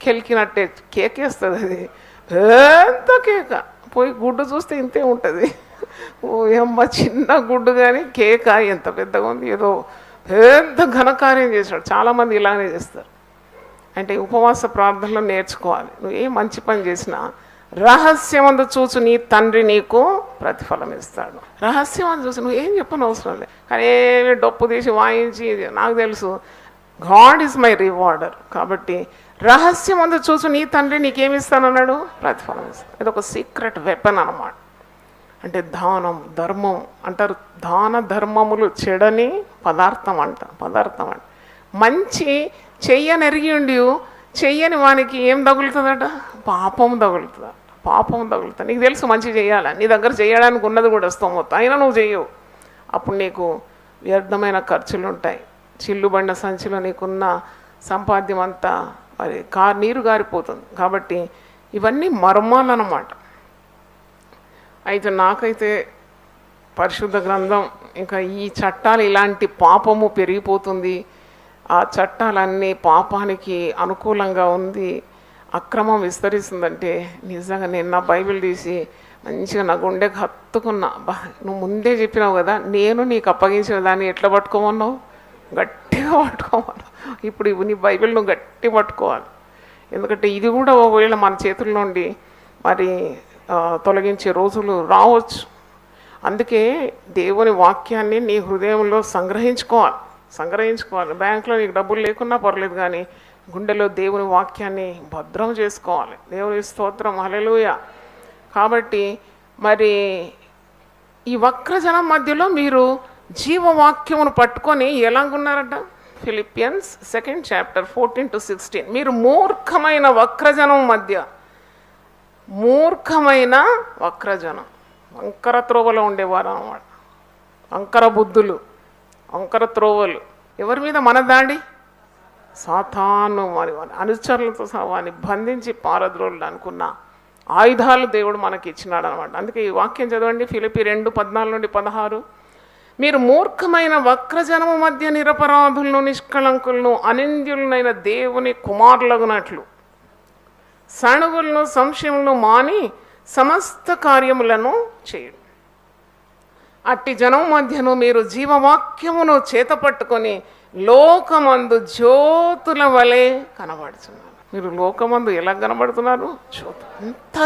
కెలికినట్టే కేకేస్తుంది. అది పెద్ద కేక. పోయి గుడ్డు చూస్తే ఇంతే ఉంటుంది. ఓ అమ్మ చిన్న గుడ్డు కానీ కేక ఎంత పెద్దగా ఉంది. ఏదో పెద్ద ఘనకార్యం చేశాడు. చాలామంది ఇలానే చేస్తారు. అంటే ఉపవాస ప్రార్థనలో నేర్చుకోవాలి. నువ్వు ఏ మంచి పని చేసినా రహస్యమందు చూసి నీ తండ్రి నీకు ప్రతిఫలం ఇస్తాడు. రహస్యమందు చూసి నువ్వు ఏం చెప్పని అవసరం లేదు. కానీ ఏమి డప్పు తీసి వాయించి నాకు తెలుసు గాడ్ ఈజ్ మై రివార్డర్. కాబట్టి రహస్యమందు చూసి నీ తండ్రి నీకేమిస్తానన్నాడు? ప్రతిఫలం ఇస్తాడు. ఇది ఒక సీక్రెట్ వెపన్ అన్నమాట. అంటే దానం ధర్మం అంటారు. దాన ధర్మములు చెడని పదార్థం అంట. మంచి చెయ్యనెరిగి ఉండి చెయ్యని వానికి ఏం తగులుతుందట? పాపం తగులుతుందట. నీకు తెలుసు మంచి చేయాలి, నీ దగ్గర చేయడానికి ఉన్నది కూడా స్తోమత, అయినా నువ్వు చెయ్యవు. అప్పుడు నీకు వ్యర్థమైన ఖర్చులు ఉంటాయి. చిల్లుబండ సంచిలో నీకున్న సంపాద్యం అంతా మరి నీరు గారిపోతుంది. కాబట్టి ఇవన్నీ మర్మాలు అన్నమాట. అయితే నాకైతే పరిశుద్ధ గ్రంథం ఇంకా ఈ చట్టాలు ఇలాంటి పాపము పెరిగిపోతుంది, ఆ చట్టాలన్నీ పాపానికి అనుకూలంగా ఉంది అక్రమం విస్తరిస్తుందంటే నిజంగా నేను నా బైబిల్ తీసి మంచిగా నా గుండెకి హత్తుకున్నా. బా, నువ్వు ముందే చెప్పినావు కదా, నేను నీకు అప్పగించిన దాన్ని ఎట్లా పట్టుకోమన్నావు? గట్టిగా పట్టుకోమన్నావు. ఇప్పుడు నీ బైబిల్ నువ్వు గట్టి పట్టుకోవాలి. ఎందుకంటే ఇది కూడా ఒకవేళ మన చేతుల నుండి మరి తొలగించే రోజులు రావచ్చు. అందుకే దేవుని వాక్యాన్ని నీ హృదయంలో సంగ్రహించుకోవాలి. బ్యాంకులో నీకు డబ్బులు లేకున్నా పర్లేదు, కానీ గుండెలో దేవుని వాక్యాన్ని భద్రం చేసుకోవాలి. దేవుని స్తోత్రం, హల్లెలూయా. కాబట్టి మరి ఈ వక్రజనం మధ్యలో మీరు జీవవాక్యమును పట్టుకొని ఎలాగున్నారట? Philippians 2nd chapter 14-16. మీరు మూర్ఖమైన వక్రజనం మధ్య, మూర్ఖమైన వక్రజనం, వంకర త్రోవలో ఉండేవారు అన్నమాట. వంకర బుద్ధులు, వంకర త్రోవలు. ఎవరి మీద మన దాడి? సాతాను వారి అనుచరులతో వారిని బంధించి పారద్రోలు అనుకున్న ఆయుధాలు దేవుడు మనకి ఇచ్చినాడు అనమాట. అందుకే ఈ వాక్యం చదవండి, ఫిలిప్పీ 2:14-16. మీరు మూర్ఖమైన వక్రజనము మధ్య నిరపరాధులను, నిష్కళంకులను, అనింద్యులనైన దేవుని కుమారులగునట్లు సణుగులను, సంశయములను మాని సమస్త కార్యములను చేయుడు. అట్టి జనం మధ్యను మీరు జీవవాక్యమును చేతపట్టుకొని లోకమందు జ్యోతుల వలె కనబడుతున్నారు. మీరు లోకమందు ఎలా కనబడుతున్నారు? జ్యోతి. అంతా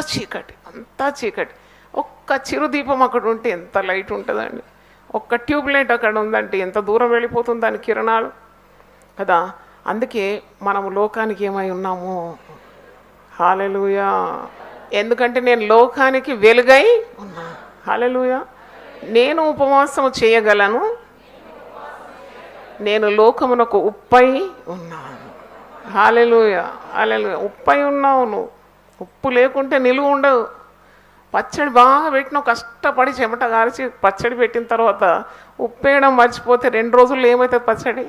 చీకటి. ఒక్క చిరుదీపం అక్కడ ఉంటే ఎంత లైట్ ఉంటుందండి. ఒక్క ట్యూబ్ లైట్ అక్కడ ఉందంటే ఎంత దూరం వెళ్ళిపోతుంది దాని కిరణాలు కదా. అందుకే మనము లోకానికి ఏమై ఉన్నాము? హల్లెలూయా. ఎందుకంటే నేను లోకానికి వెలుగై ఉన్నాను. హల్లెలూయా. నేను ఉపవాసం చేయగలను, నేను లోకమునకు ఉప్పై ఉన్నాను. హల్లెలూయా. ఉప్పై ఉన్నావు నువ్వు. ఉప్పు లేకుంటే నిలువ ఉండదు. పచ్చడి బాగా పెట్టినావు, కష్టపడి చెమట గారిచి పచ్చడి పెట్టిన తర్వాత ఉప్పేయడం మర్చిపోతే 2 రోజుల్లో ఏమవుతుంది పచ్చడి?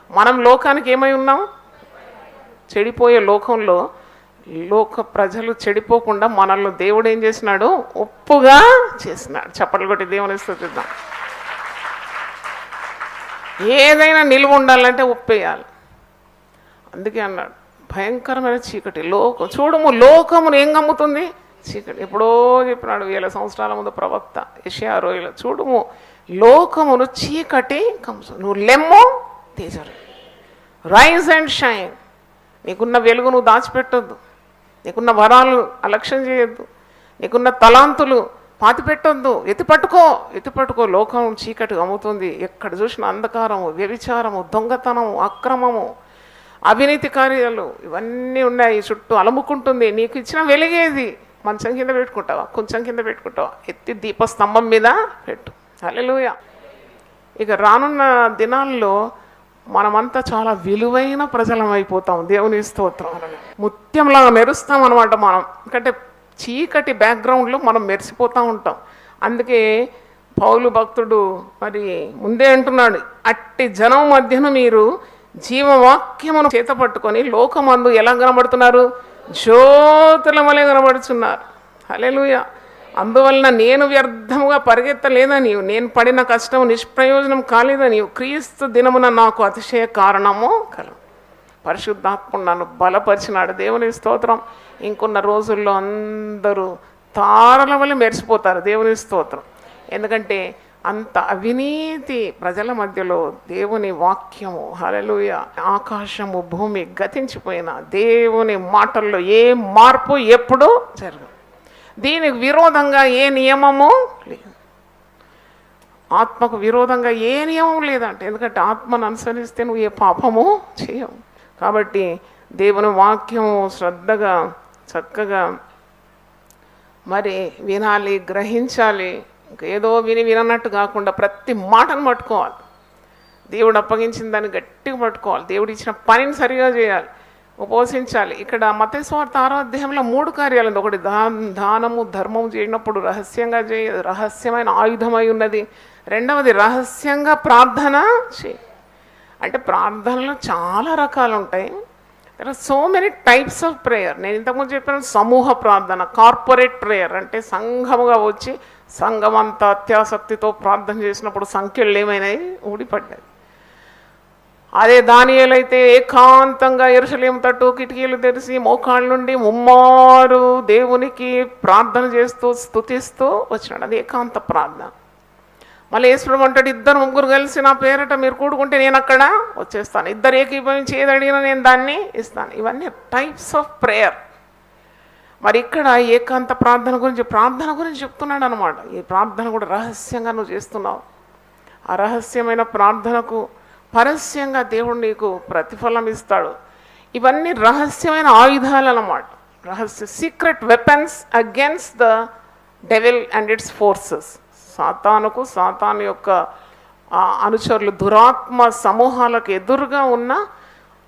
మనం లోకానికి ఏమై ఉన్నాం? చెడిపోయే లోకంలో లోక ప్రజలు చెడిపోకుండా మనల్ని దేవుడు ఏం చేసినాడు? ఉప్పుగా చేసినాడు. చప్పట్లు కొట్టి దేవుని స్తుతిద్దాం. ఏదైనా నిలువ ఉండాలంటే ఉప్పేయాలి. అందుకే అన్నాడు భయంకరమైన చీకటి చూడము లోకమును ఏం గమ్ముతుంది? చీకటి. ఎప్పుడో చెప్పినాడు 1000 సంవత్సరాల ముందు ప్రవక్త యెషయా 60. చూడము లోకమును చీకటి కమ్ము, నువ్వు లెమ్ము తేజరు, రైజ్ అండ్ షైన్. నీకున్న వెలుగు నువ్వు దాచిపెట్టొద్దు, నీకున్న అలక్ష్యం చేయొద్దు, నీకున్న తలాంతులు పాతిపెట్టొద్దు. ఎత్తిపట్టుకో. లోకం చీకటి అమ్ముతుంది. ఎక్కడ చూసిన అంధకారము, వ్యభిచారము, దొంగతనము, అక్రమము, అవినీతి కార్యాలు ఇవన్నీ ఉన్నాయి. చుట్టూ అలముకుంటుంది. నీకు ఇచ్చిన వెలిగేది మంచం కింద పెట్టుకుంటావా, కొంచెం కింద పెట్టుకుంటావా? ఎత్తి దీపస్తంభం మీద పెట్టు. హల్లెలూయా. ఇక రానున్న దినాల్లో మనమంతా చాలా విలువైన ప్రజలం అయిపోతాం. దేవుని స్తోత్రం. ముత్యంలాగా మెరుస్తాం అనమాట మనం. ఎందుకంటే చీకటి బ్యాక్గ్రౌండ్లో మనం మెరిసిపోతూ ఉంటాం. అందుకే పౌలు భక్తుడు మరి ముందే అంటున్నాడు, అట్టి జనం మధ్యన మీరు జీవవాక్యమును చేతపట్టుకొని లోకమందు ఎలా కనబడుతున్నారు? జ్యోతుల వలె కనబడుతున్నారు. హల్లెలూయా. అందువలన నేను వ్యర్థముగా పరిగెత్తలేదా నీవు, నేను పడిన కష్టం నిష్ప్రయోజనం కాలేదా నీవు, క్రీస్తు దినమున నాకు అతిశయ కారణము కలవు. పరిశుద్ధాత్ముడు నన్ను బలపరిచినాడు. దేవుని స్తోత్రం. ఇంకొన్న రోజుల్లో అందరూ తారల వల్ల మెరిసిపోతారు. దేవుని స్తోత్రం. ఎందుకంటే అంత అవినీతి ప్రజల మధ్యలో దేవుని వాక్యము, హల్లెలూయా, ఆకాశము భూమి గతించిపోయిన దేవుని మాటల్లో ఏ మార్పు ఎప్పుడు జరగదు. దీనికి విరోధంగా ఏ నియమము లేదు. ఆత్మకు విరోధంగా ఏ నియమం లేదంటే, ఎందుకంటే ఆత్మను అనుసరిస్తే నువ్వు ఏ పాపము చేయవు. కాబట్టి దేవుని వాక్యము శ్రద్ధగా చక్కగా మరి వినాలి, గ్రహించాలి. ఏదో వినన్నట్టు కాకుండా ప్రతి మాటను పట్టుకోవాలి. దేవుడు అప్పగించిన దాన్ని గట్టిగా పట్టుకోవాలి. దేవుడు ఇచ్చిన పనిని సరిగా చేయాలి, ఉపవసించాలి. ఇక్కడ మత్తయి సువార్త 6వ అధ్యాయంలో 3 కార్యాలు ఉంది. ఒకటి దానము, ధర్మము చేయనప్పుడు రహస్యంగా రహస్యమైన ఆయుధమై ఉన్నది. రెండవది రహస్యంగా ప్రార్థన చేయి. అంటే ప్రార్థనలు చాలా రకాలు ఉంటాయి. There are so many types of prayer. నేను ఇంతకుముందు చెప్పిన సమూహ ప్రార్థన, కార్పొరేట్ ప్రేయర్ అంటే సంఘముగా వచ్చి సంఘం అంతా అత్యాసక్తితో ప్రార్థన చేసినప్పుడు సంఖ్యలు ఏమైనాయి? ఊడిపడ్డాయి. అదే దానియేలైతే ఏకాంతంగా యెరూషలేము తట్టు కిటికీలు తెరిచి మోకాళ్ళ నుండి ముమ్మారు దేవునికి ప్రార్థన చేస్తూ స్తుతిస్తూ వచ్చినాడు. అది ఏకాంత ప్రార్థన. మళ్ళీ యేసుప్రభు అంటాడు, 2-3 కలిసి నా పేరట మీరు కూడుకుంటే నేను అక్కడ వచ్చేస్తాను, 2 ఏకీభవించి ఏది అడిగినా నేను దాన్ని ఇస్తాను. ఇవన్నీ టైప్స్ ఆఫ్ ప్రేయర్. మరి ఇక్కడ ఏకాంత ప్రార్థన గురించి చెప్తున్నాడు అనమాట. ఈ ప్రార్థన కూడా రహస్యంగా నువ్వు చేస్తున్నావు. ఆ రహస్యమైన ప్రార్థనకు పరస్యంగా దేవుడు నీకు ప్రతిఫలం ఇస్తాడు. ఇవన్నీ రహస్యమైన ఆయుధాలు అన్నమాట. Secret weapons against the devil and it's forces. సాతాను యొక్క అనుచరులు, దురాత్మ సమూహాలకు ఎదురుగా ఉన్న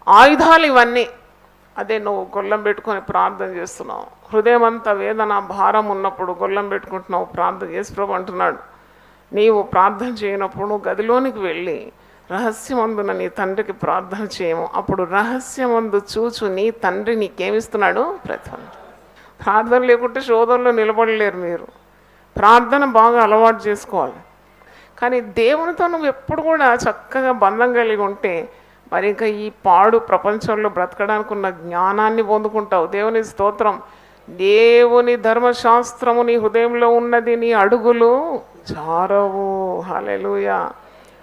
ఆయుధాలు ఇవన్నీ. అదే నువ్వు గొల్లం పెట్టుకొని ప్రార్థన చేస్తున్నావు. హృదయం అంతా వేదన భారం ఉన్నప్పుడు గొల్లం పెట్టుకుంటున్నావు, ప్రార్థన చేసి ప్రభు అంటున్నాడు, నీవు ప్రార్థన చేయనప్పుడు నువ్వు గదిలోనికి వెళ్ళి రహస్యమందున నీ తండ్రికి ప్రార్థన చేయము, అప్పుడు రహస్యమందు చూచు నీ తండ్రి నీకేమిస్తున్నాడు ప్రతిఫలం. ప్రార్థన లేకుంటే శోధనలో నిలబడలేరు మీరు. ప్రార్థన బాగా అలవాటు చేసుకోవాలి. కానీ దేవునితో నువ్వు ఎప్పుడు కూడా చక్కగా బంధం కలిగి ఉంటే మరి ఇంకా ఈ పాడు ప్రపంచంలో బ్రతకడానికి ఉన్న జ్ఞానాన్ని పొందుకుంటావు. దేవుని స్తోత్రం. దేవుని ధర్మశాస్త్రము నీ హృదయంలో ఉన్నది, నీ అడుగులు జారవు. హల్లెలూయా.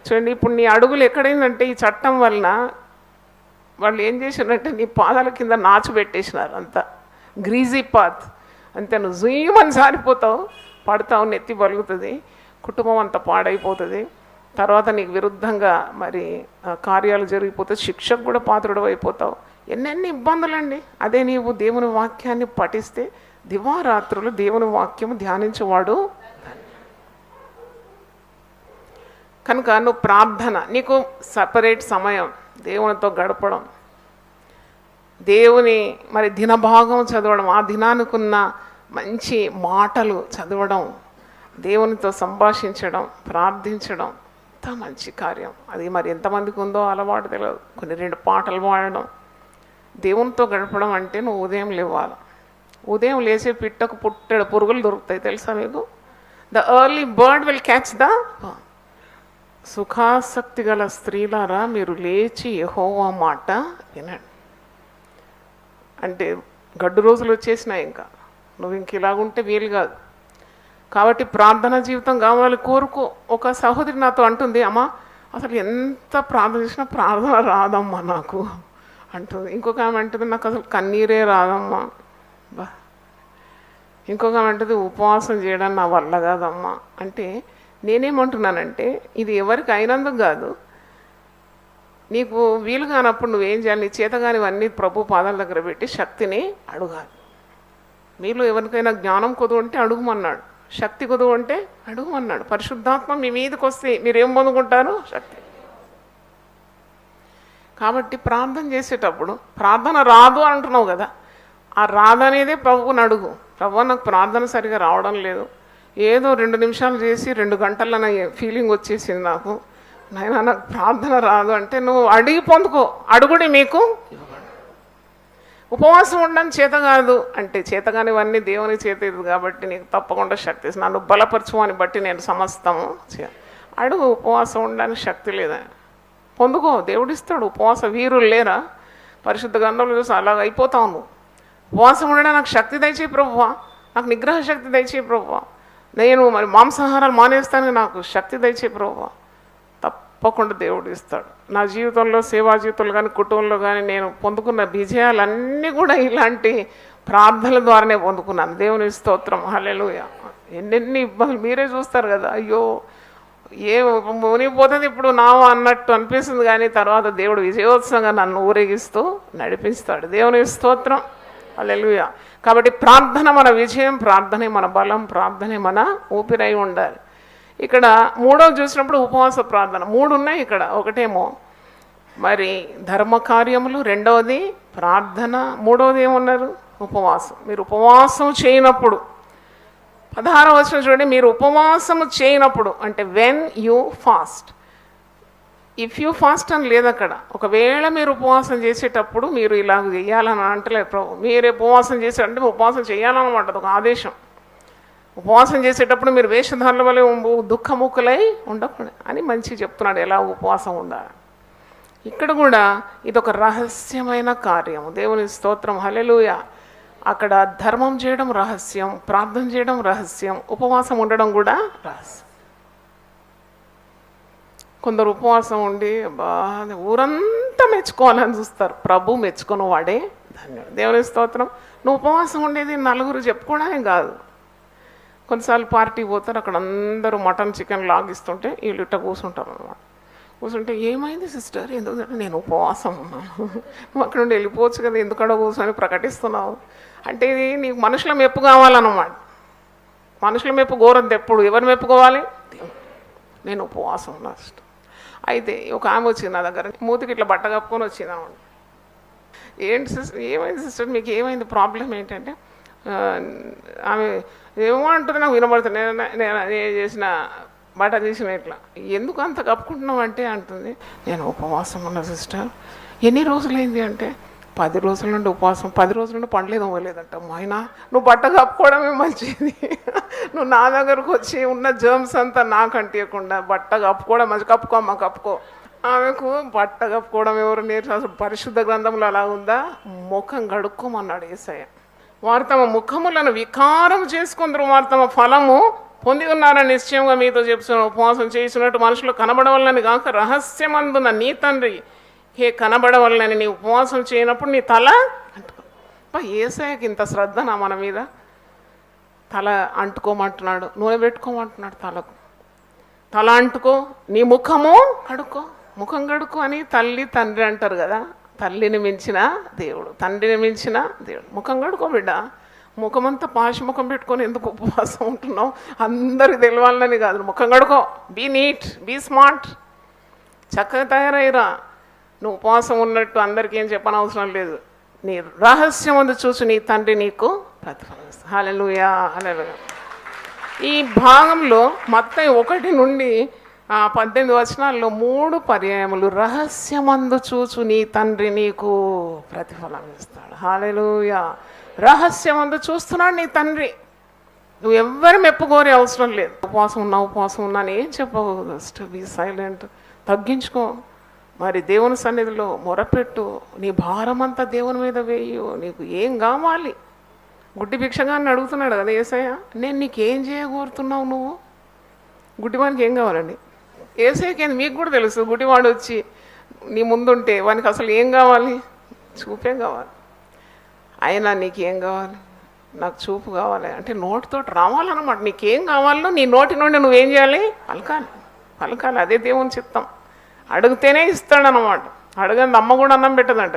చూడండి, ఇప్పుడు నీ అడుగులు ఎక్కడైందంటే ఈ చట్టం వలన వాళ్ళు ఏం చేసినారంటే నీ పాదాల కింద నాచు పెట్టేసినారు. అంతా గ్రీజీ పాత్. అంతే, నువ్వు జూయమని సారిపోతావు, పడతావు, నెత్తి బలుగుతుంది, కుటుంబం అంతా పాడైపోతుంది. తర్వాత నీకు విరుద్ధంగా మరి కార్యాలు జరిగిపోతాయి, శిక్షకు కూడా పాత్రుడు అయిపోతావు. ఎన్నెన్ని ఇబ్బందులండి. అదే నీవు దేవుని వాక్యాన్ని పఠిస్తే దివారాత్రులు దేవుని వాక్యము ధ్యానించేవాడు. కనుక నువ్వు ప్రార్థన, నీకు సపరేట్ సమయం దేవునితో గడపడం, దేవుని మరి దినభాగం చదవడం, ఆ దినానికున్న మంచి మాటలు చదవడం, దేవునితో సంభాషించడం, ప్రార్థించడం అంత మంచి కార్యం. అది మరి ఎంతమందికి ఉందో అలవాటు తెలియదు. కొన్ని 2 పాటలు పాడడం, దేవునితో గడపడం అంటే నువ్వు ఉదయం లేవాలి. ఉదయం లేచే పిట్టకు పుట్టెడు పురుగులు దొరుకుతాయి తెలుసా మీకు? The early bird will catch the. సుఖాసక్తి గల స్త్రీలారా మీరు లేచి యెహోవా మాట వినండి. అంటే గడ్డు రోజులు వచ్చేసినాయి, ఇంకా నువ్వు ఇంక ఇలాగుంటే వీలు కాదు. కాబట్టి ప్రార్థనా జీవితం కావాలి, కోరుకో. ఒక సహోదరి నాతో అంటుంది, అమ్మ అసలు ఎంత ప్రార్థన చేసినా ప్రార్థన రాదమ్మా నాకు అంటుంది. ఇంకొక ఆమె అంటుంది, నాకు అసలు కన్నీరే రాదమ్మా. బా. ఇంకొక ఆమె అంటుంది, ఉపవాసం చేయడం నా వల్ల కాదమ్మా. అంటే నేనేమంటున్నానంటే ఇది ఎవరికి అయినందుకు కాదు, నీకు వీలు కానప్పుడు నువ్వేం చేయాలి? నీ చేతగానివన్నీ ప్రభు పాదాల దగ్గర పెట్టి శక్తిని అడగాలి. మీలో ఎవరికైనా జ్ఞానం కొదువు అంటే అడుగుమన్నాడు, శక్తి కొదువు అంటే అడుగుమన్నాడు. పరిశుద్ధాత్మ మీ మీదకి వస్తే మీరేం పొందుకుంటారు? శక్తి. కాబట్టి ప్రార్థన చేసేటప్పుడు ప్రార్థన రాదు అంటున్నావు కదా, ఆ రాదనేదే ప్రభువుని అడుగు. ప్రభు నాకు ప్రార్థన సరిగా రావడం లేదు, ఏదో 2 నిమిషాలు చేసి 2 గంటల నా ఫీలింగ్ వచ్చేసింది నాకు, నాయనా నాకు ప్రార్థన రాదు అంటే నువ్వు అడిగి పొందుకో. అడుగుడి మీకు ఉపవాసం ఉండడం చేత కాదు అంటే, చేతగానివన్నీ దేవుని చేత ఇది కాబట్టి నీకు తప్పకుండా శక్తి ఇస్తుంది. నన్ను బలపరచు అని బట్టి నేను సమస్తము అడుగు. ఉపవాసం ఉండడానికి శక్తి లేదా? పొందుకో, దేవుడిస్తాడు. ఉపవాస వీరులు లేరా? పరిశుద్ధ గ్రంథంలో చూసి అలాగ అయిపోతావు నువ్వు. ఉపవాసం ఉండడానికి నాకు శక్తి దయచేయి ప్రభువా, నాకు నిగ్రహ శక్తి దయచేయి ప్రభువా, నేను మరి మాంసాహారాలు మానేస్తానికి నాకు శక్తి దయచేయి ప్రభువా. తప్పకుండా దేవుడు ఇస్తాడు. నా జీవితంలో, సేవా జీవితంలో కానీ కుటుంబంలో కానీ నేను పొందుకున్న విజయాలన్నీ కూడా ఇలాంటి ప్రార్థనల ద్వారానే పొందుకున్నాను. దేవుని స్తోత్రం. హల్లెలూయా. ఎన్నెన్ని ఇబ్బందులు మీరే చూస్తారు కదా, అయ్యో ఏ మునిగిపోతుంది ఇప్పుడు నావ అన్నట్టు అనిపిస్తుంది, కానీ తర్వాత దేవుడు విజయోత్సవంగా నన్ను ఊరేగిస్తూ నడిపిస్తాడు. దేవుని స్తోత్రం. హల్లెలూయా. కాబట్టి ప్రార్థన మన విజయం, ప్రార్థనే మన బలం, ప్రార్థనే మన ఊపిరై ఉండాలి. ఇక్కడ 3వది చూసినప్పుడు ఉపవాస ప్రార్థన 3 ఉన్నాయి ఇక్కడ. ఒకటేమో మరి ధర్మకార్యములు, 2వది ప్రార్థన, 3వది ఏమన్నారు? ఉపవాసం. మీరు ఉపవాసం చేయనప్పుడు 16వ వచనం చూడండి, మీరు ఉపవాసము చేయనప్పుడు అంటే when you fast. If you fast అని లేదు అక్కడ. ఒకవేళ మీరు ఉపవాసం చేసేటప్పుడు మీరు ఇలాగ చేయాలని అంటలేదు ప్రభు. మీరు ఉపవాసం చేసేటంటే ఉపవాసం చేయాలన్నమాట, ఒక ఆదేశం. ఉపవాసం చేసేటప్పుడు మీరు వేషధారుల వల్ల దుఃఖముఖులై ఉండకూడదు అని మంచిగా చెప్తున్నాడు ఎలా ఉపవాసం ఉండాలి. ఇక్కడ కూడా ఇదొక రహస్యమైన కార్యం. దేవుని స్తోత్రం, హల్లెలూయా. అక్కడ ధర్మం చేయడం రహస్యం, ప్రార్థన చేయడం రహస్యం, ఉపవాసం ఉండడం కూడా రహస్యం. కొందరు ఉపవాసం ఉండి ఊరంతా మెచ్చుకోవాలని చూస్తారు. ప్రభు మెచ్చుకున్న వాడే ధన్యుడు. దేవుని స్తోత్రం. నువ్వు ఉపవాసం ఉండేది నలుగురు చెప్పుకోవడమే కాదు. కొన్నిసార్లు పార్టీ పోతారు, అక్కడ అందరూ మటన్ చికెన్ లాగిస్తుంటే వీళ్ళు ఇట్ట కూర్చుంటారు అన్నమాట. కూర్చుంటే ఏమైంది సిస్టర్, ఎందుకంటే నేను ఉపవాసం ఉన్నాను, నువ్వు అక్కడ నుండి వెళ్ళిపోవచ్చు కదా, ఎందుకడ కూర్చొని ప్రకటిస్తున్నావు అంటే ఇది నీకు మనుషుల మెప్పు కావాలన్నమాట. మనుషుల మెప్పు కోరద్దు ఎప్పుడు. ఎవరు మెప్పుకోవాలి? నేను ఉపవాసం ఉన్నా. అయితే ఒక ఆమె వచ్చింది నా దగ్గర, మూతికి ఇట్లా బట్ట కప్పుకొని వచ్చింది అన్నమాట. ఏంటి సిస్టర్, ఏమైంది సిస్టర్, మీకు ఏమైంది, ప్రాబ్లం ఏంటంటే ఆమె ఏమో అంటుంది, నాకు వినబడుతుంది. నేను చేసిన బట్ట తీసిన ఇట్లా, ఎందుకు అంత కప్పుకుంటున్నావు అంటే అంటుంది, నేను ఉపవాసం ఉన్నా సిస్టర్. ఎన్ని రోజులైంది అంటే 10 రోజుల నుండి ఉపవాసం, 10 రోజుల నుండి పండ్లేదు అవ్వలేదంట. అయినా నువ్వు బట్ట కప్పుకోవడమే మంచిది, నువ్వు నా దగ్గరకు వచ్చి ఉన్న జర్మ్స్ అంతా నాకు అంటియకుండా బట్ట కప్పుకోవడం మంచి. కప్పుకోమ్మా కప్పుకో. ఆమెకు బట్ట కప్పుకోవడం ఎవరు నేర్చు, అసలు పరిశుద్ధ గ్రంథంలో అలా ఉందా? ముఖం కడుక్కోమన్నాడు యేసయ్య. వారు తమ ముఖములను వికారం చేసుకుందరు, వారు తమ ఫలము పొంది ఉన్నారని నిశ్చయంగా మీతో చెప్తున్నాను. ఉపవాసం చేసినట్టు మనుషులు కనబడవల్లని కాక రహస్యమందున నీ తండ్రి కనబడవల్లని నీ ఉపవాసం చేయనప్పుడు నీ తల అంటుకో. యేసయ్యకి ఇంత శ్రద్ధ నా మన మీద. తల అంటుకోమంటున్నాడు, నూనె పెట్టుకోమంటున్నాడు తలకు. తల అంటుకో, నీ ముఖము కడుక్కో, ముఖం కడుక్కో అని తల్లి తండ్రి అంటారు కదా. తల్లిని మించిన దేవుడు, తండ్రిని మించిన దేవుడు. ముఖం కడుక్కో బిడ్డ. ముఖమంతా పాషి ముఖం పెట్టుకొని ఎందుకు ఉపవాసం ఉంటున్నావు? అందరికి తెలవాలని కాదు, ముఖం కడుకో. బీ నీట్, బీ స్మార్ట్, చక్కగా తయారయ్యరా. నువ్వు ఉపవాసం ఉన్నట్టు అందరికీ ఏం చెప్పనవసరం లేదు. నీ రహస్యం అందు చూసి నీ తండ్రి నీకు ప్రతిఫలిస్తాడు. హల్లెలూయా, హల్లెలూయా. ఈ భాగంలో మత్తయి 1 నుండి 18 వచనాల్లో 3 పర్యాయములు రహస్యమందు చూచు నీ తండ్రి నీకు ప్రతిఫలం ఇస్తాడు. హల్లెలూయా. రహస్యమందు చూస్తున్నాడు నీ తండ్రి. నువ్వు ఎవ్వరి మెప్పుకోరే అవసరం లేదు. ఉపవాసం ఉన్నా అని ఏం చెప్పవు. జస్ట్ బీ సైలెంట్, తగ్గించుకో. మరి దేవుని సన్నిధిలో మొరపెట్టు, నీ భారం అంతా దేవుని మీద వేయు. నీకు ఏం కావాలి? గుడ్డి భిక్షగాన్ని అడుగుతున్నాడు కదా యేసయ్య, నేను నీకేం చేయగోరుతున్నావు? నువ్వు గుడ్డివానికి ఏం కావాలండి? యేసయ్యకి మీకు కూడా తెలుసు. గుడ్డివాడు వచ్చి నీ ముందుంటే వానికి అసలు ఏం కావాలి? చూపే కావాలి. అయినా నీకేం కావాలి? నాకు చూపు కావాలి అంటే నోటితో రావాలన్నమాట. నీకేం కావాలో నీ నోటి నుండి నువ్వేం చేయాలి? పలకాలి. అదే దేవుని చిత్తం. అడిగితేనే ఇస్తాడనమాట. అడగండి అమ్మ కూడా అన్నం పెట్టదంట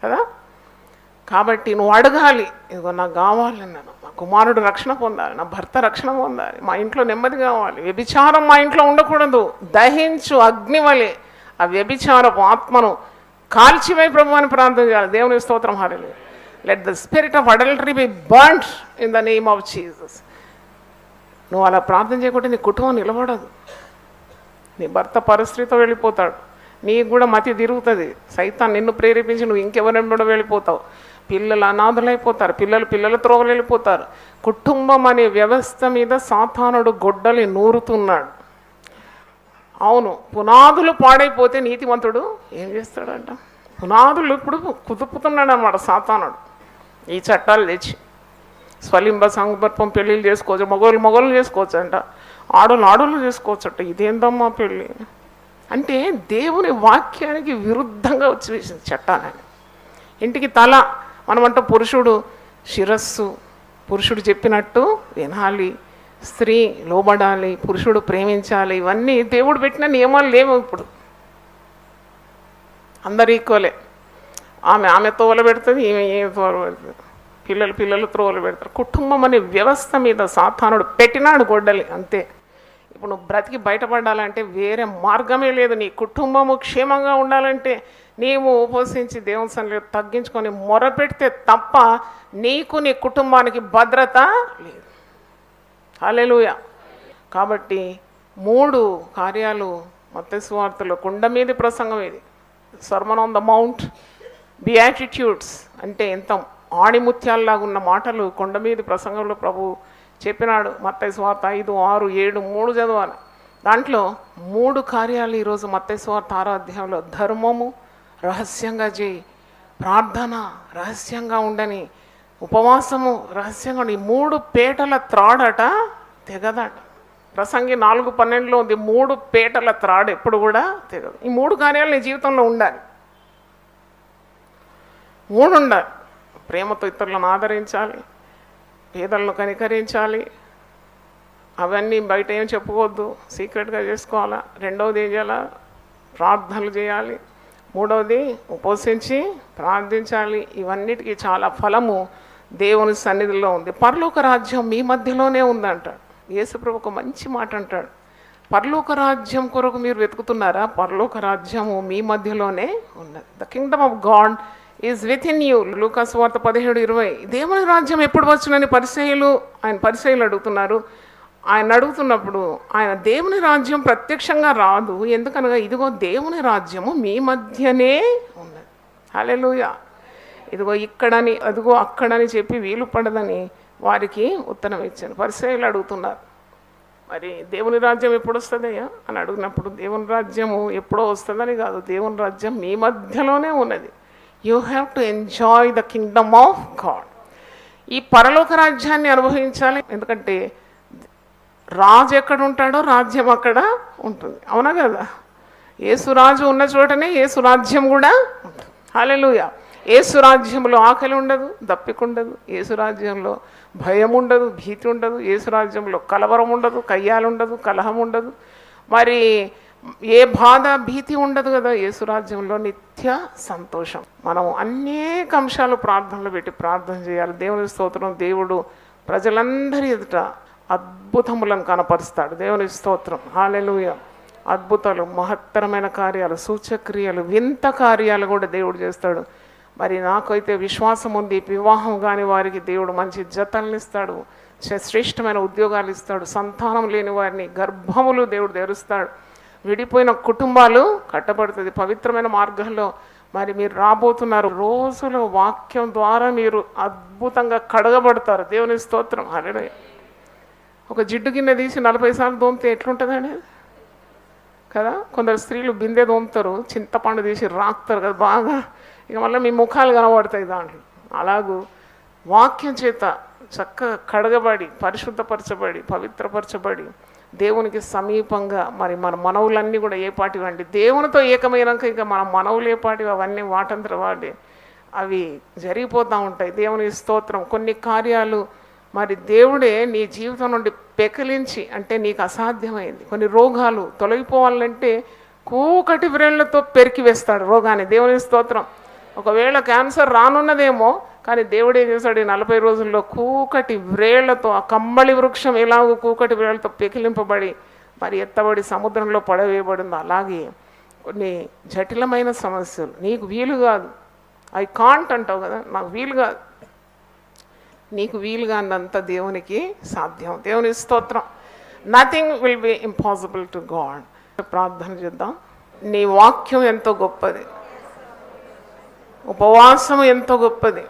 కదా. కాబట్టి నువ్వు అడగాలి. ఇదిగో నాకు కావాలి, నేను నా కుమారుడు రక్షణ పొందాలి, నా భర్త రక్షణ పొందాలి, మా ఇంట్లో నెమ్మది కావాలి, వ్యభిచారం మా ఇంట్లో ఉండకూడదు, దహించు అగ్నివలే ఆ వ్యభిచారపు ఆత్మను కాల్చివై ప్రభు అని ప్రార్థన చేయాలి. దేవుని స్తోత్రం, hallelujah. Let the spirit of adultery be burned in the name of Jesus. నువ్వు అలా ప్రార్థన చేయకుంటే నీ కుటుంబం నిలబడదు. నీ భర్త పరిస్థితితో వెళ్ళిపోతాడు, నీకు కూడా మతి తిరుగుతుంది. సైతాన్ నిన్ను ప్రేరేపించి నువ్వు ఇంకెవరిని కూడా వెళ్ళిపోతావు. పిల్లలు అనాథలైపోతారు, పిల్లల త్రోవలు వెళ్ళిపోతారు. కుటుంబం అనే వ్యవస్థ మీద సాతానుడు గొడ్డలి నూరుతున్నాడు. అవును, పునాదులు పాడైపోతే నీతివంతుడు ఏం చేస్తాడంట? పునాదులు ఇప్పుడు కుదుపుతున్నాడు అన్నమాట సాతానుడు. ఈ చట్టాలు తెచ్చి స్వలింబ సంగర్భం పెళ్ళిళ్ళు చేసుకోవచ్చు, మగవాళ్ళు చేసుకోవచ్చు అంట, ఆడోళ్ళు చేసుకోవచ్చు అంట. ఇదేందమ్మా పెళ్ళి అంటే దేవుని వాక్యానికి విరుద్ధంగా వచ్చి వేసింది చట్టాలని. ఇంటికి తల, మనమంట పురుషుడు శిరస్సు, పురుషుడు చెప్పినట్టు వినాలి, స్త్రీ లోబడాలి, పురుషుడు ప్రేమించాలి. ఇవన్నీ దేవుడు పెట్టిన నియమాలు లేవు. ఇప్పుడు అందరు ఈక్వలే. ఆమె త్రోవలు పెడుతుంది, ఈమె త్రోవలు పెడుతుంది, పిల్లలు త్రోవలు పెడతారు. కుటుంబం అనే వ్యవస్థ మీద సాతానుడు పెట్టినాడు గొడ్డలి, అంతే. ఇప్పుడు నువ్వు బ్రతికి బయటపడాలంటే వేరే మార్గమే లేదు. నీ కుటుంబము క్షేమంగా ఉండాలంటే నీవు ఉపవసించి దేవుని సన్నిధిలో తగ్గించుకొని మొరపెడితే తప్ప నీకు నీ కుటుంబానికి భద్రత లేదు. హల్లెలూయా. కాబట్టి 3 కార్యాలు మత్తయి సువార్తలో కొండ మీది ప్రసంగం ఇది. Sermon on the mount, beatitudes అంటే ఎంత ఆణిముత్యాల్లాగా ఉన్న మాటలు కొండ మీది ప్రసంగంలో ప్రభు చెప్పినాడు. మత్తయి సువార్త 5, 6, 7 3 చదవాలి. దాంట్లో 3 కార్యాలు ఈరోజు మత్తయి సువార్త 6వ అధ్యాయంలో, ధర్మము రహస్యంగా చేయి, ప్రార్థన రహస్యంగా ఉండని, ఉపవాసము రహస్యంగా ఉండి, 3 పేటల త్రాడట తెగదట. ప్రసంగి 4:12లో ఉంది, 3 పేటల త్రాడు ఎప్పుడు కూడా తెగదు. ఈ 3 కార్యాలు నీ జీవితంలో ఉండాలి. 3 ఉండాలి. ప్రేమతో ఇతరులను ఆదరించాలి, పేదలను కనికరించాలి, అవన్నీ బయట ఏం చెప్పుకోవద్దు, సీక్రెట్గా చేసుకోవాలా. రెండవది ఏం చేయాలా? ప్రార్థనలు చేయాలి. మూడవది ఉపవసించి ప్రార్థించాలి. ఇవన్నిటికీ చాలా ఫలము దేవుని సన్నిధిలో ఉంది. పరలోక రాజ్యం మీ మధ్యలోనే ఉందంటాడు యేసుప్రభు. ఒక మంచి మాట అంటాడు, పరలోక రాజ్యం కొరకు మీరు వెతుకుతున్నారా? పరలోక రాజ్యము మీ మధ్యలోనే ఉన్నది. The kingdom of God is within you. లూకా సువార్త 17:20. దేవుని రాజ్యం ఎప్పుడు వచ్చునని పరిసయ్యులు అడుగుతున్నారు. ఆయన అడుగుతున్నప్పుడు ఆయన దేవుని రాజ్యం ప్రత్యక్షంగా రాదు, ఎందుకనగా ఇదిగో దేవుని రాజ్యము మీ మధ్యనే ఉన్నది. హల్లెలూయా. ఇదిగో ఇక్కడని అదిగో అక్కడని చెప్పి వీలు పడదని వారికి ఉత్తరం ఇచ్చాను. పరిసయ్యులు అడుగుతున్నారు, మరి దేవుని రాజ్యం ఎప్పుడు వస్తుందయ్యా అని అడిగినప్పుడు, దేవుని రాజ్యము ఎప్పుడో వస్తుందని కాదు, దేవుని రాజ్యం మీ మధ్యలోనే ఉన్నది. You have to enjoy the kingdom of God. ఈ పరలోక రాజ్యాన్ని అనుభవించాలి. ఎందుకంటే రాజు ఎక్కడ ఉంటాడో రాజ్యం అక్కడ ఉంటుంది. అవునా కదా? యేసురాజు ఉన్న చోటనే యేసురాజ్యం కూడా ఉంటుంది. హల్లెలూయా. యేసురాజ్యంలో ఆకలి ఉండదు, దప్పిక ఉండదు. యేసురాజ్యంలో భయం ఉండదు, భీతి ఉండదు. యేసురాజ్యంలో కలవరం ఉండదు, కయ్యాలు ఉండదు, కలహం ఉండదు, మరి ఏ బాధ భీతి ఉండదు కదా. యేసురాజ్యంలో నిత్య సంతోషం. మనం అనేక అంశాలు ప్రార్థనలు పెట్టి ప్రార్థన చేయాలి. దేవుని స్తోత్రం. దేవుడు ప్రజలందరి ఎదుట అద్భుతములను కనపరుస్తాడు. దేవుని స్తోత్రం. హల్లెలూయా. అద్భుతాలు, మహత్తరమైన కార్యాలు, సూచక్రియలు, వింత కార్యాలు కూడా దేవుడు చేస్తాడు. మరి నాకైతే విశ్వాసం ఉంది, వివాహం కాని వారికి దేవుడు మంచి జతలను ఇస్తాడు, శ్రేష్టమైన ఉద్యోగాలు ఇస్తాడు, సంతానం లేని వారిని గర్భములు దేవుడు తెరుస్తాడు, విడిపోయిన కుటుంబాలు కట్టబడుతుంది. పవిత్రమైన మార్గంలో మరి మీరు రాబోతున్నారు. రోజుల వాక్యం ద్వారా మీరు అద్భుతంగా కడగబడతారు. దేవుని స్తోత్రం. హల్లెలూయా. ఒక జిడ్డు గిన్నె తీసి 40 సార్లు దోమితే ఎట్లుంటుందండి కదా? కొందరు స్త్రీలు బిందె దోముతారు, చింతపండు తీసి రాకుతారు కదా బాగా, ఇక మళ్ళీ మీ ముఖాలు కనబడతాయి దాంట్లో. అలాగూ వాక్యం చేత చక్కగా కడగబడి, పరిశుద్ధపరచబడి, పవిత్రపరచబడి, దేవునికి సమీపంగా మరి మన మనవులన్నీ కూడా ఏపాటివండి. దేవునితో ఏకమైనాక ఇక మన మనవులు ఏపాటివి, అవన్నీ వాటంతర వాడి అవి జరిగిపోతూ ఉంటాయి. దేవుని స్తోత్రం. కొన్ని కార్యాలు మరి దేవుడే నీ జీవితం నుండి పెకిలించి, అంటే నీకు అసాధ్యమైంది కొన్ని రోగాలు తొలగిపోవాలంటే కూకటి వ్రేళ్లతో పెరికి వేస్తాడు రోగాన్ని. దేవుని స్తోత్రం. ఒకవేళ క్యాన్సర్ రానున్నదేమో, కానీ దేవుడు ఏం చేశాడు? ఈ 40 రోజుల్లో కూకటి వ్రేళ్లతో, ఆ కమ్మళి వృక్షం ఎలాగో కూకటి వ్రేళ్లతో పెకిలింపబడి మరి ఎత్తబడి సముద్రంలో పడవేయబడింది. అలాగే కొన్ని జటిలమైన సమస్యలు నీకు వీలు కాదు, ఐ కాంట్ అంటావు కదా, నాకు వీలు కాదు, నీకు వీలుగా అన్నంత దేవునికి సాధ్యం. దేవుని స్తోత్రం. Nothing will be impossible to God. ప్రార్థన చేద్దాం. నీ వాక్యం ఎంతో గొప్పది, ఉపవాసం ఎంతో గొప్పది.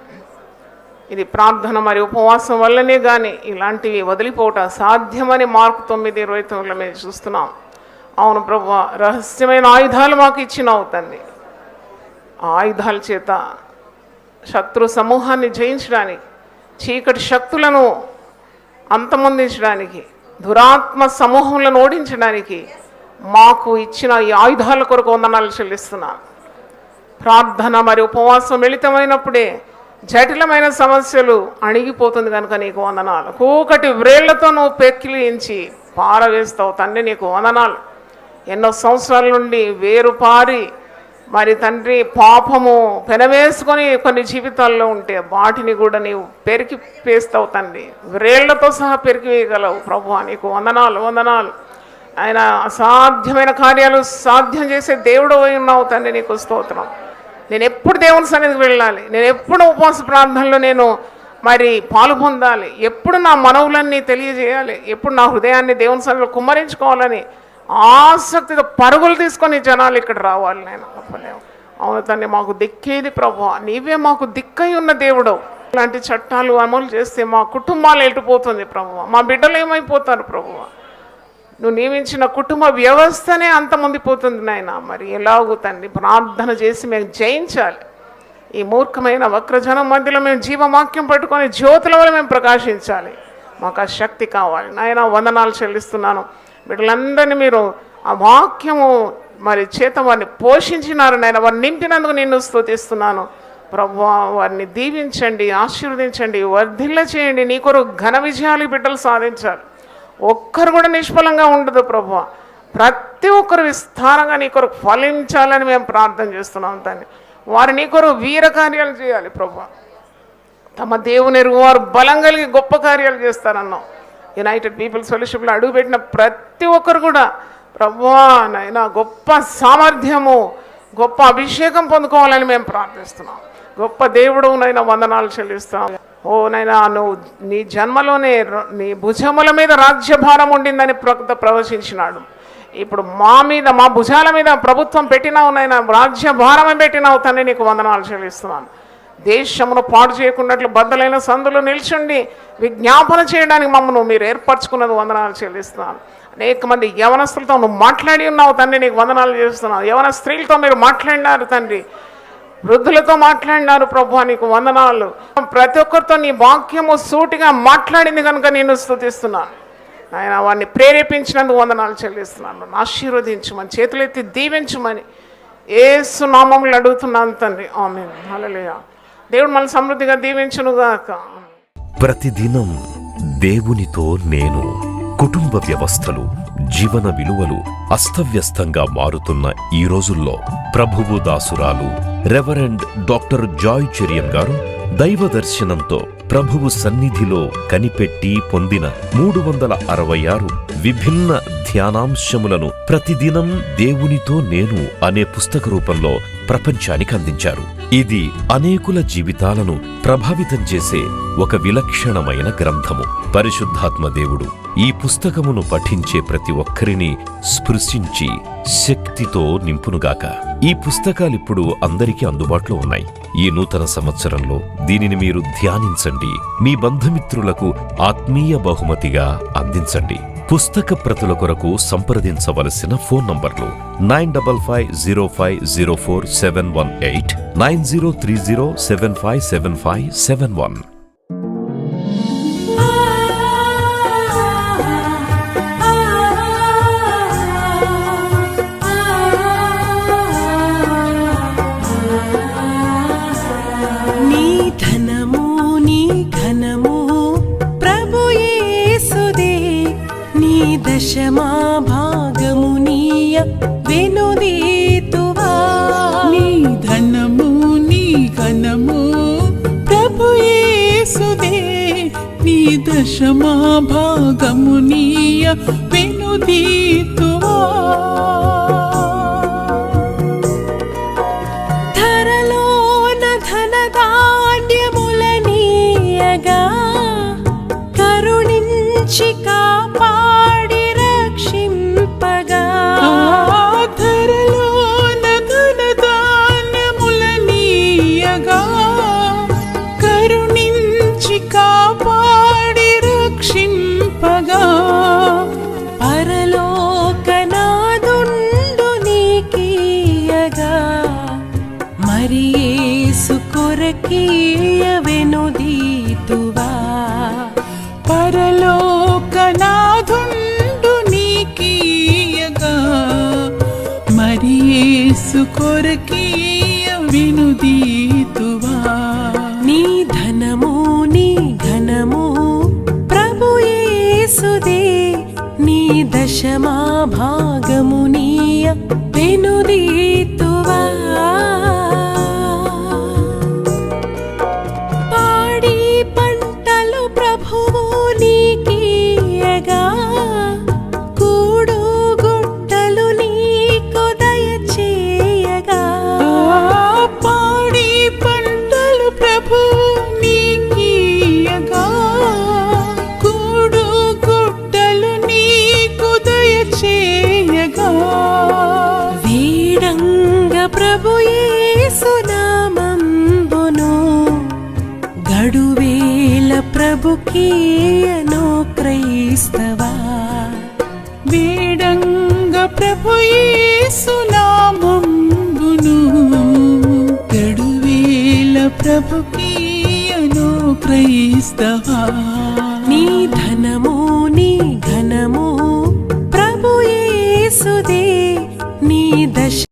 ఇది ప్రార్థన మరి ఉపవాసం వల్లనే కానీ ఇలాంటివి వదిలిపోవట సాధ్యమని మార్కు 9:29 మేము చూస్తున్నాం. అవును ప్రభువా, రహస్యమైన ఆయుధాలు మాకు ఇచ్చినావు తండ్రి. ఆ ఆయుధాల చేత శత్రు సమూహాన్ని జయించడానికి, చీకటి శక్తులను అంతమొందించడానికి, దురాత్మ సమూహములను ఓడించడానికి మాకు ఇచ్చిన ఈ ఆయుధాల కొరకు వందనాలు చెల్లిస్తున్నాను. ప్రార్థన మరి ఉపవాసం మిళితమైనప్పుడే జటిలమైన సమస్యలు అణిగిపోతుంది కనుక నీకు వందనాలు. కూకటి వ్రేళ్లతో నువ్వు పెకిలించి పారవేస్తావు తండ్రి, నీకు వందనాలు. ఎన్నో సంవత్సరాల నుండి వేరుపారి మరి తండ్రి పాపము పెనవేసుకొని కొన్ని జీవితాల్లో ఉంటే వాటిని కూడా నీవు పెరికి వేస్తావు తండ్రి, వ్రేళ్లతో సహా పెరికి వేయగలవు ప్రభువా. నీకు వందనాలు, వందనాలు. ఆయన అసాధ్యమైన కార్యాలు సాధ్యం చేసే దేవుడు అయి ఉన్నావు తండ్రి, నీకు స్తోత్రం. నేను ఎప్పుడు దేవుని సన్నిధికి వెళ్ళాలి, నేను ఎప్పుడు ఉపవాస ప్రార్థనలో నేను మరి పాలు పొందాలి, ఎప్పుడు నా మనవులన్నీ తెలియజేయాలి, ఎప్పుడు నా హృదయాన్ని దేవుని సన్నిధిలో కుమ్మరించుకోవాలని ఆసక్తితో పరుగులు తీసుకొని జనాలు ఇక్కడ రావాలి. నేను అవును తండ్రి, మాకు దిక్కేది ప్రభువా, నీవే మాకు దిక్కై ఉన్న దేవుడు. ఇలాంటి చట్టాలు అమలు చేస్తే మా కుటుంబాలు ఎటుపోతుంది ప్రభువా, మా బిడ్డలు ఏమైపోతారు ప్రభువా. నువ్వు నియమించిన కుటుంబ వ్యవస్థనే అంతమొందిపోతుంది నాయన. మరి ఎలాగూ తండ్రి ప్రార్థన చేసి మేము జయించాలి. ఈ మూర్ఖమైన వక్రజనం మధ్యలో మేము జీవవాక్యం పట్టుకొని జ్యోతుల వల్ల మేము ప్రకాశించాలి. మాకు ఆ శక్తి కావాలి నాయన. వందనాలు చెల్లిస్తున్నాను. బిడ్డలందరినీ మీరు ఆ వాక్యము మరి చేత వారిని పోషించినారు నాయన. వారిని నింపినందుకు నిన్ను స్తుతిస్తున్నాను ప్రభువా. వారిని దీవించండి, ఆశీర్వదించండి, వర్ధిల్ల చేయండి. నీ కొరకు ఘన విజయాలు బిడ్డలు సాధించాలి. ఒక్కరు కూడా నిష్ఫలంగా ఉండదు ప్రభువా. ప్రతి ఒక్కరు విస్తారంగా నీ కొరకు ఫలించాలని మేము ప్రార్థన చేస్తున్నాం తండ్రి. వారు నీ కొరకు వీర కార్యాలు చేయాలి ప్రభువా. తమ దేవుని ఎరుగు వారు బలం కలిగి గొప్ప కార్యాలు చేస్తారన్నాం. యునైటెడ్ పీపుల్స్ ఫెలోషిప్లో అడుగుపెట్టిన ప్రతి ఒక్కరు కూడా ప్రభువా నాయనా గొప్ప సామర్థ్యము, గొప్ప అభిషేకం పొందుకోవాలని మేము ప్రార్థిస్తున్నాం. గొప్ప దేవుడు నైనా వందనాలు చెల్లిస్తాం. ఓ నైనా నువ్వు నీ జన్మలోనే నీ భుజముల మీద రాజ్యభారం ఉండిందని ప్రవచించినాడు. ఇప్పుడు మా భుజాల మీద ప్రభుత్వం పెట్టినావు నైనా, రాజ్యభారమే పెట్టినావు తండ్రి. నీకు వందనాలు చెల్లిస్తున్నాను. దేశమును పాడు చేయకున్నట్లు బద్దలైన సందులు నిల్చుండి విజ్ఞాపన చేయడానికి మమ్మల్ని మీరు ఏర్పరచుకున్నది వందనాలు చెల్లిస్తున్నాను. అనేక మంది యవనస్తులతో నువ్వు మాట్లాడి ఉన్నావు తండ్రి. నీకు వందనాలు చేస్తున్నావు. యవన స్త్రీలతో మీరు మాట్లాడినారు తండ్రి. వృద్ధులతో మాట్లాడినారు ప్రభు. నీకు వందనాలు. ప్రతి ఒక్కరితో నీ వాక్యము సూటిగా మాట్లాడింది కనుక నేను స్తుతిస్తున్నాను ఆయన. వారిని ప్రేరేపించినందుకు వందనాలు చెల్లిస్తున్నాను. ఆశీర్వదించమని, చేతులెత్తి దీవించమని యేసు నామములో అడుగుతున్నాను తండ్రి. ఆమేన్. హల్లెలూయా. దేవుడు మనల్ని సమృద్ధిగా దీవించునుగాక. ప్రతిదినం దేవునితో నేను. కుటుంబ వ్యవస్థలు, జీవన విలువలు అస్తవ్యస్తంగా మారుతున్న ఈ రోజుల్లో ప్రభువు దాసురాలు రెవరెండ్ డాక్టర్ జాయ్ చెరియన్ గారు దైవ దర్శనంతో ప్రభువు సన్నిధిలో కనిపెట్టి పొందిన 366 విభిన్న ధ్యానాంశములను ప్రతిదినం దేవునితో నేను అనే పుస్తక రూపంలో ప్రపంచానికి అందించారు. ఇది అనేకుల జీవితాలను ప్రభావితం చేసే ఒక విలక్షణమైన గ్రంథము. పరిశుద్ధాత్మ దేవుడు ఈ పుస్తకమును పఠించే ప్రతి ఒక్కరిని స్పృశించి శక్తితో నింపునుగాక. ఈ పుస్తకాలిప్పుడు అందరికీ అందుబాటులో ఉన్నాయి. ఈ నూతన సంవత్సరంలో దీనిని మీరు ధ్యానించండి. మీ బంధుమిత్రులకు ఆత్మీయ బహుమతిగా అందించండి. పుస్తక ప్రతుల కొరకు సంప్రదించవలసిన ఫోన్ నంబర్లు 9550504718, 9030757571. దశమా భాగమునీయ వెనుదీతువా. నీ ధనము నీ ఘనము ప్రభు యేసుదే. నీ దశమా భాగమునీయ వెనుదీతువా. ధరలోన ధనధాన్యములనీయగా కరుణించి కాపాడి రక్షింపగా. ధరలోన ధనధాన్యములనీయగా కరుణించి కాపాడి రక్షింపగా. పరలోకనాదుండు నీకీయగా మరి యేసు కొరకీయ వెనుదీతువా. పరలోకనాథుండు నీకీయగా మరి యేసు కొరకీయ వెనుదీతువా. నీ ధనము నీ ఘనము ప్రభు యేసుదే. నీ దశమా భాగమునీయ వెనుదీతువా. పాడి పంటలు ప్రభువు నీకీయగా కూడు గుట్టలు నీకు దయచేయగా. పాడి పంటలు ప్రభువు నీకీయగా కూడు గుట్టలు నీకు దయచేయగా. వీడంగ ప్రభు యేసు నామంబును గడువేల ప్రభుకీయను క్రైస్తవా. ప్రభు యేసు నామంబును గడువేల ప్రభుకీయను క్రైస్తవా నీ ధనము నీ ఘనము ప్రభు యేసుదే నీ దశ